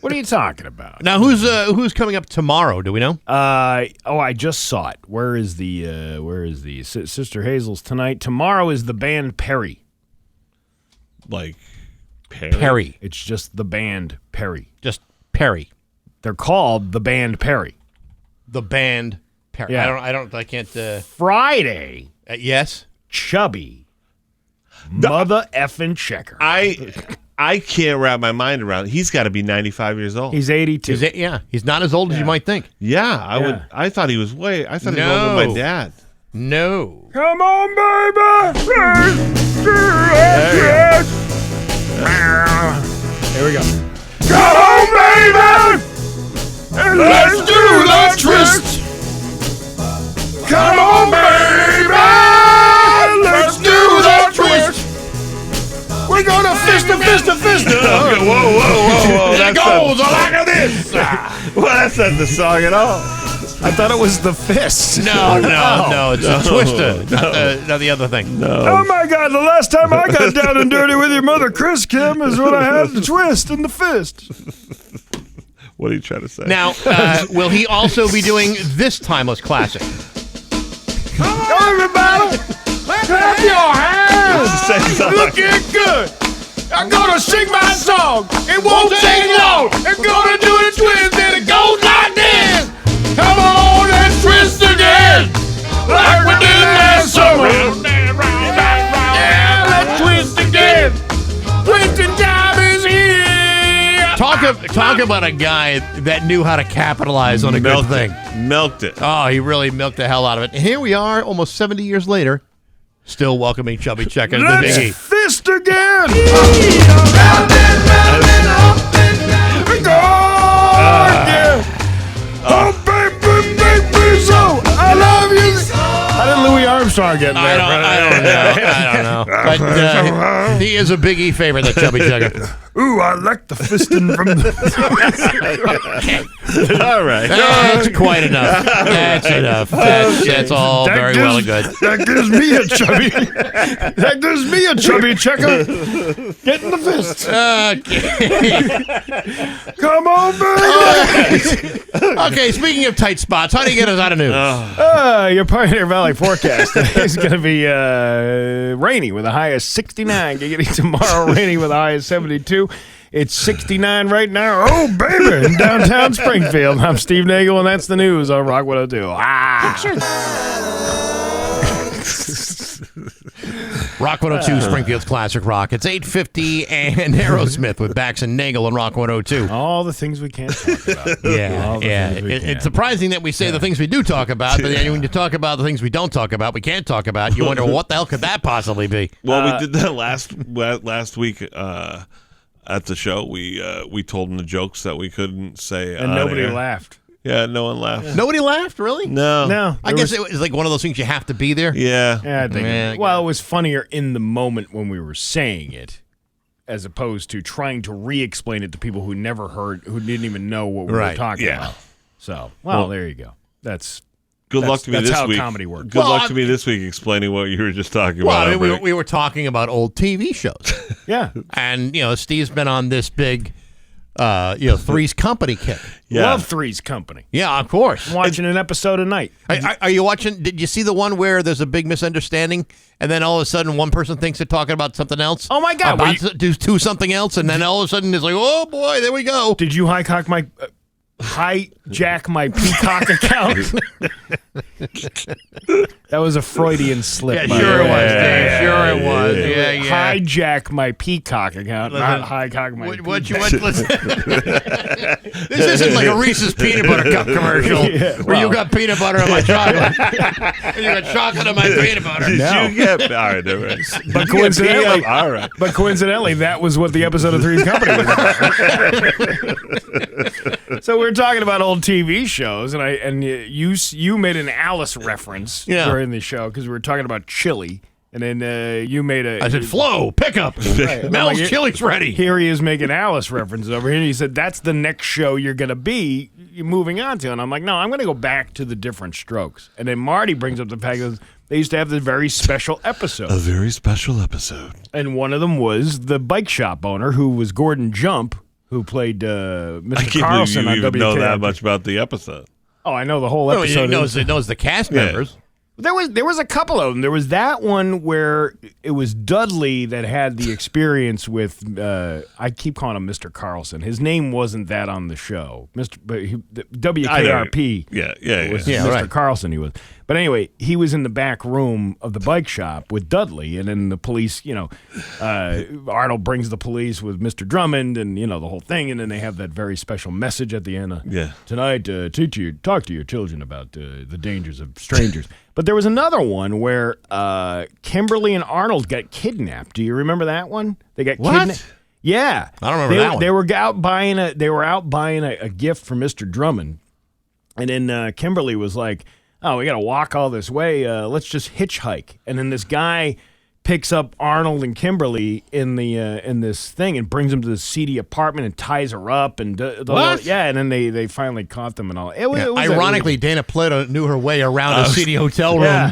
What are you talking about? Now, who's coming up tomorrow? Do we know? I just saw it. Where is the Sister Hazel's tonight? Tomorrow is the band Perry. Like Perry. It's just the band Perry. Just Perry. They're called the band Perry. The band Perry. Yeah. I can't. Friday. Yes. Chubby. Mother effing checker. I can't wrap my mind around it. He's got to be 95 years old. He's 82. He's not as old as you might think. Yeah, I thought he was I thought he was older than my dad. No. Come on, baby. Here we go. Come on, baby. And let's do the twist. Come on, baby. Let's do the twist. We're gonna fist. Whoa. It goes like this. Well, that's not the song at all. I thought it was the fist. No. It's a twister. Not the other thing. No. Oh my God! The last time I got down and dirty with your mother, Chris Kim, is when I had the twist and the fist. What are you trying to say? Now, will he also be doing this timeless classic? Come on, everybody. Clap your hands. Looking good. I'm gonna sing my song. It won't take long. I'm gonna do a twist and it goes like this. Come on and twist again. Like we did last summer. Yeah, let's twist again. Twisting time is here. Talk about a guy that knew how to capitalize on a good thing. Milked it. Oh, he really milked the hell out of it. And here we are, almost 70 years later, still welcoming Chubby Checker to the Big E. Fist again. So I love you. How did Louis Armstrong get in there? I don't know. But he is a Big E favorite, that Chubby Checker. Ooh, I like the fisting from the... All right. That's quite enough. That's enough. That's all very well and good. That gives me a chubby... That gives me a Chubby Checker. Get in the fist. Come on, baby. Okay, speaking of tight spots, how do you get us out of news? Your Pioneer Valley forecast is going to be rainy with a high of 69. Getting tomorrow rainy with a high of 72. It's 69 right now. Oh, baby, in downtown Springfield. I'm Steve Nagle, and that's the news on Rock 102. Rock 102, Springfield's Classic Rock. It's 8:50 and Aerosmith with Bax and Nagle on Rock 102. All the things we can't talk about. Yeah. It's surprising that we say the things we do talk about, but then when you talk about the things we don't talk about, we can't talk about, you wonder, what the hell could that possibly be? Well, we did that last week at the show. We told them the jokes that we couldn't say. And nobody laughed. Yeah, no one laughed. Nobody laughed, really? No. I guess it was like one of those things you have to be there. Yeah. I think it was funnier in the moment when we were saying it, as opposed to trying to re-explain it to people who never heard, who didn't even know what we were talking about. So, well, there you go. Good luck to me this week. That's how comedy works. Good luck to me this week explaining what you were just talking about. I mean, we were talking about old TV shows. Yeah. And, Steve's been on this big, Three's Company kick. Yeah. Love Three's Company. Yeah, of course. I'm watching an episode a night. Are you watching? Did you see the one where there's a big misunderstanding, and then all of a sudden one person thinks they're talking about something else? Oh, my God. About do something else, and then all of a sudden it's like, oh, boy, there we go. Did you hijack my Peacock account? That was a Freudian slip. Yeah, sure it was, Dave. Sure it was. Yeah. Hijack my Peacock account, not hijack my This isn't like a Reese's peanut butter cup commercial where you got peanut butter on my chocolate and you got chocolate on my peanut butter. But coincidentally, that was what the episode of Three's Company was about. So we're talking about old TV shows, and you made an Alice reference during the show because we were talking about chili, and then you made I said, Flo, pick up. Right. Mel's chili's ready. Here he is making Alice references over here, and he said, that's the next show you're going to be moving on to. And I'm like, no, I'm going to go back to the Different Strokes. And then Marty brings up the fact that they used to have this very special episode. A very special episode. And one of them was the bike shop owner, who was Gordon Jump, who played Mr. Carlson on WKRP. I can't believe you know that much about the episode. Oh, I know the whole episode. He knows the cast members. There was a couple of them. There was that one where it was Dudley that had the experience with. I keep calling him Mr. Carlson. His name wasn't that on the show. WKRP. Mr. Carlson. He was. But anyway, he was in the back room of the bike shop with Dudley, and then the police. Arnold brings the police with Mr. Drummond, and the whole thing, and then they have that very special message at the end. Tonight, talk to your children about the dangers of strangers. But there was another one where Kimberly and Arnold got kidnapped. Do you remember that one? They got kidnapped. Yeah, I don't remember that one. They were out buying a gift for Mr. Drummond, and then Kimberly was like, "Oh, we got to walk all this way. Let's just hitchhike." And then this guy picks up Arnold and Kimberly in this thing and brings them to the seedy apartment and ties her up and and then they finally caught them and all. It was ironically, Dana Plato knew her way around a seedy hotel room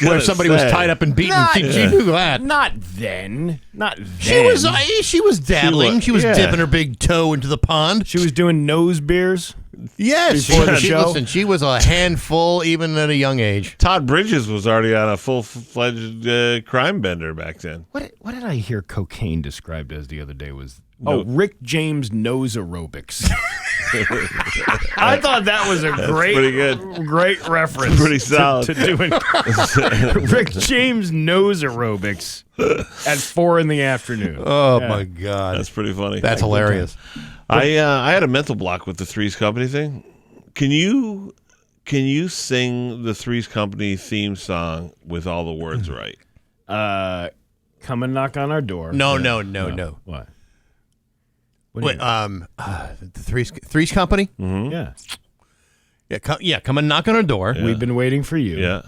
where somebody was tied up and beaten. She knew that. Not then. Not then. She was dabbling. She was yeah. dipping her big toe into the pond. She was doing nose beers. Yes. Before the show? Listen, she was a handful even at a young age. Todd Bridges was already on a full-fledged crime bender back then. What did I hear cocaine described as the other day was... Rick James nose aerobics. I thought that was a great reference. Pretty solid. To doing Rick James nose aerobics at 4 p.m. Oh my God, that's pretty funny. That's hilarious. I had a mental block with the Three's Company thing. Can you sing the Three's Company theme song with all the words right? Come and knock on our door. No. What? Wait, the Three's Company? Mm-hmm. Yeah. Come and knock on our door. Yeah. We've been waiting for you. Yeah.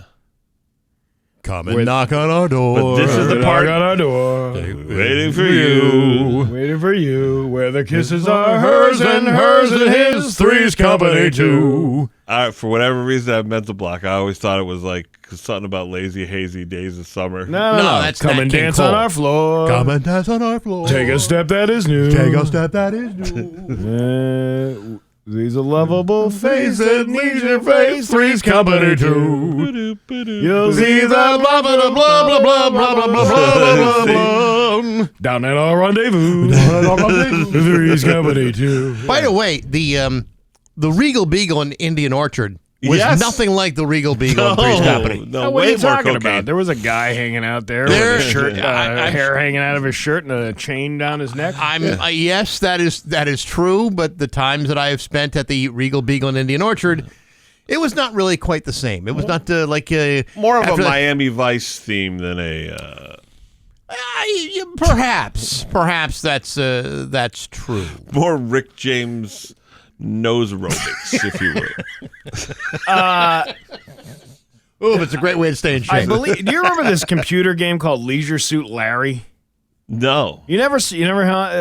Come and knock on our door. But this is the part. Knock on our door. Waiting for you. Waiting for you. Where the kisses are hers and his. Three's Company too. For whatever reason, I have mental block. I always thought it was like something about lazy, hazy days of summer. No, that's come Nat and King dance Cole. on our floor. Come and dance on our floor. Take a step that is new. Take a step that is new. These are lovable face that needs your face. Three's Company too. You'll see that blah blah blah blah blah blah blah blah blah blah. Down at our rendezvous. Three's Company too. By the way, the Regal Beagle in Indian Orchard was nothing like the Regal Beagle in Three's Company. No, what are way you more talking cocaine. about? There was a guy hanging out there with a shirt, hair hanging out of his shirt and a chain down his neck. Yes, that is true. But the times that I have spent at the Regal Beagle in Indian Orchard, it was not really quite the same. It was not like more of a Miami Vice theme than a. Perhaps that's true. More Rick James nose aerobics, if you will. It's a great way to stay in shape. Do you remember this computer game called Leisure Suit Larry? No. You never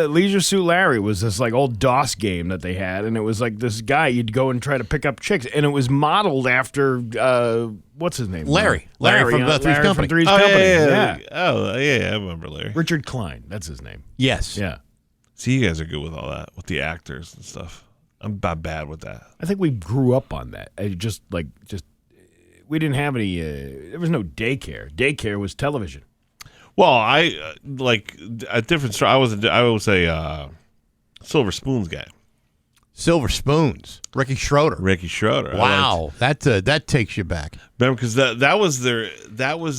Leisure Suit Larry was this like old DOS game that they had, and it was like this guy you'd go and try to pick up chicks, and it was modeled after what's his name? Larry from Three's Company. From Three's Company. Yeah. Oh yeah, I remember Larry. Richard Klein, that's his name. Yes. Yeah. See, you guys are good with all that, with the actors and stuff. I'm about bad with that. I think we grew up on that. Just we didn't have any. There was no daycare. Daycare was television. Well, I like a different story. I was a Silver Spoons guy. Silver Spoons. Ricky Schroeder. Wow, that takes you back. Remember, because that was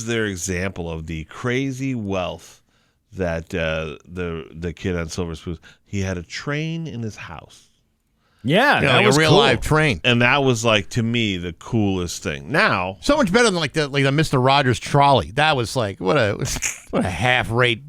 their example of the crazy wealth that the kid on Silver Spoons. He had a train in his house. Yeah, that was a real live train, and that was like to me the coolest thing. Now, so much better than like the Mr. Rogers trolley. That was like what a half-rate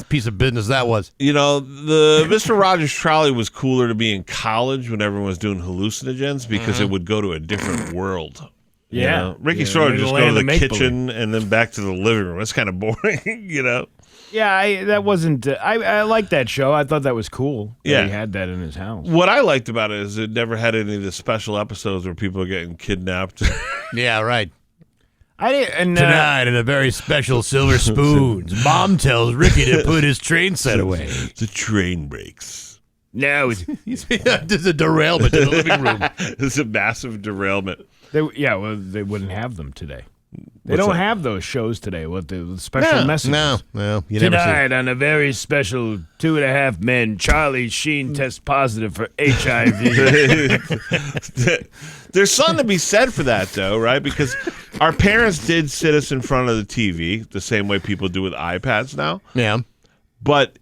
piece of business that was. You know, the Mr. Rogers trolley was cooler to be in college when everyone was doing hallucinogens because it would go to a different world. Yeah, you know? Ricky Schroeder just go to the kitchen and then back to the living room. It's kind of boring, you know. Yeah, that wasn't. I liked that show. I thought that was cool. Yeah, he had that in his house. What I liked about it is it never had any of the special episodes where people are getting kidnapped. Yeah, right. Tonight in a very special Silver Spoons, Mom tells Ricky to put his train set away. The train breaks. No, there's a derailment in the living room. There's a massive derailment. They wouldn't have them today. They don't have those shows today with the special messages. No, you Tonight never see. on a very special 2.5 Men, Charlie Sheen tests positive for HIV. There's something to be said for that, though, right? Because our parents did sit us in front of the TV the same way people do with iPads now. Yeah. But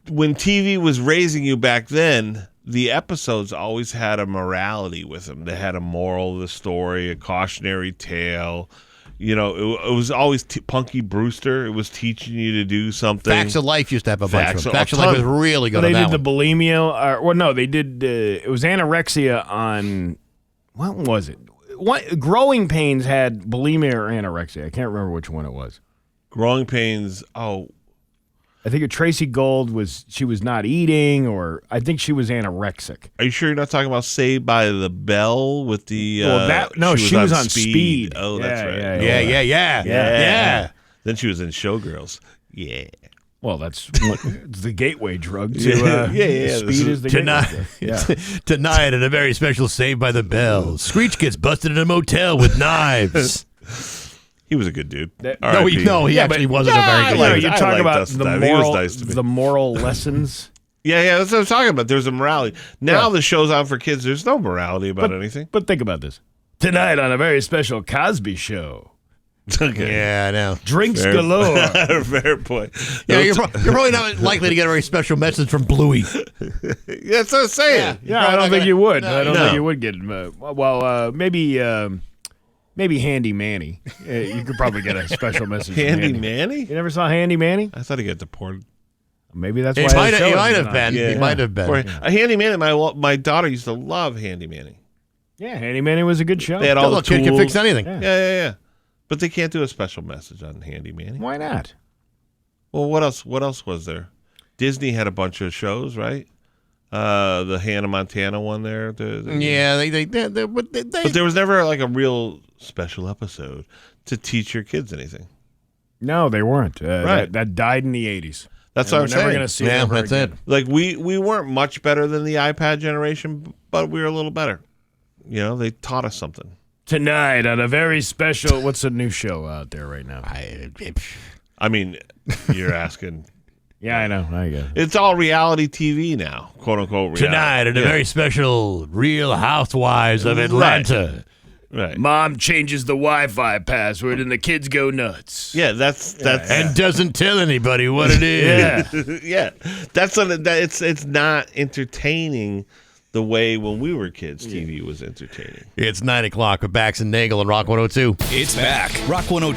when TV was raising you back then, the episodes always had a morality with them. They had a moral of the story, a cautionary tale. You know, it was always Punky Brewster. It was teaching you to do something. Facts of Life used to have a bunch of them. Facts of ton. Life was really good They on that did the one. bulimia. They did. It was anorexia on. What was it? Growing Pains had bulimia or anorexia. I can't remember which one it was. Growing Pains. Oh, I think Tracy Gold was not eating, or I think she was anorexic. Are you sure you're not talking about Saved by the Bell with the? She was on Speed. Oh, that's right. Yeah. Then she was in Showgirls. Yeah. Well, it's the gateway drug to speed is the tonight. Gateway drug. Yeah. Tonight at a very special Saved by the Bell, Screech gets busted in a motel with knives. He was a good dude. He actually wasn't a very good dude. You talk about the moral lessons. Yeah, that's what I'm talking about. There's a morality. Now the show's on for kids. There's no morality about anything. But think about this. Tonight on a very special Cosby show. Okay. Yeah, I know. Drinks galore. Fair point. Yeah, you're probably not likely to get a very special message from Bluey. That's what I'm saying. Yeah, I don't think you would. No, I don't think you would get maybe Handy Manny. You could probably get a special message from Handy Manny? You never saw Handy Manny? I thought he got deported. Maybe that's He why might have been. Yeah. He might have been. Or, Handy Manny, my daughter used to love Handy Manny. Yeah, Handy Manny was a good show. They had all the kid tools. can fix anything. Yeah. But they can't do a special message on Handy Manny. Why not? Well, what else was there? Disney had a bunch of shows, right? The Hannah Montana one there. But there was never like a real special episode to teach your kids anything. No, they weren't. Right. That died in the 80s. That's what I'm saying. We're never going to see it. That's again. it. Like we weren't much better than the iPad generation, but we were a little better. You know, they taught us something. Tonight on a very special. What's the new show out there right now? I mean, you're asking. Yeah, I know. I get it. It's all reality TV now, quote unquote. Reality. Tonight at a very special Real Housewives of Atlanta. Right. Mom changes the Wi-Fi password and the kids go nuts. Yeah, that's And doesn't tell anybody what it is. yeah. That's it's not entertaining the way when we were kids TV was entertaining. It's 9 o'clock with Bax and Nagle and Rock 102. It's back. Rock 102.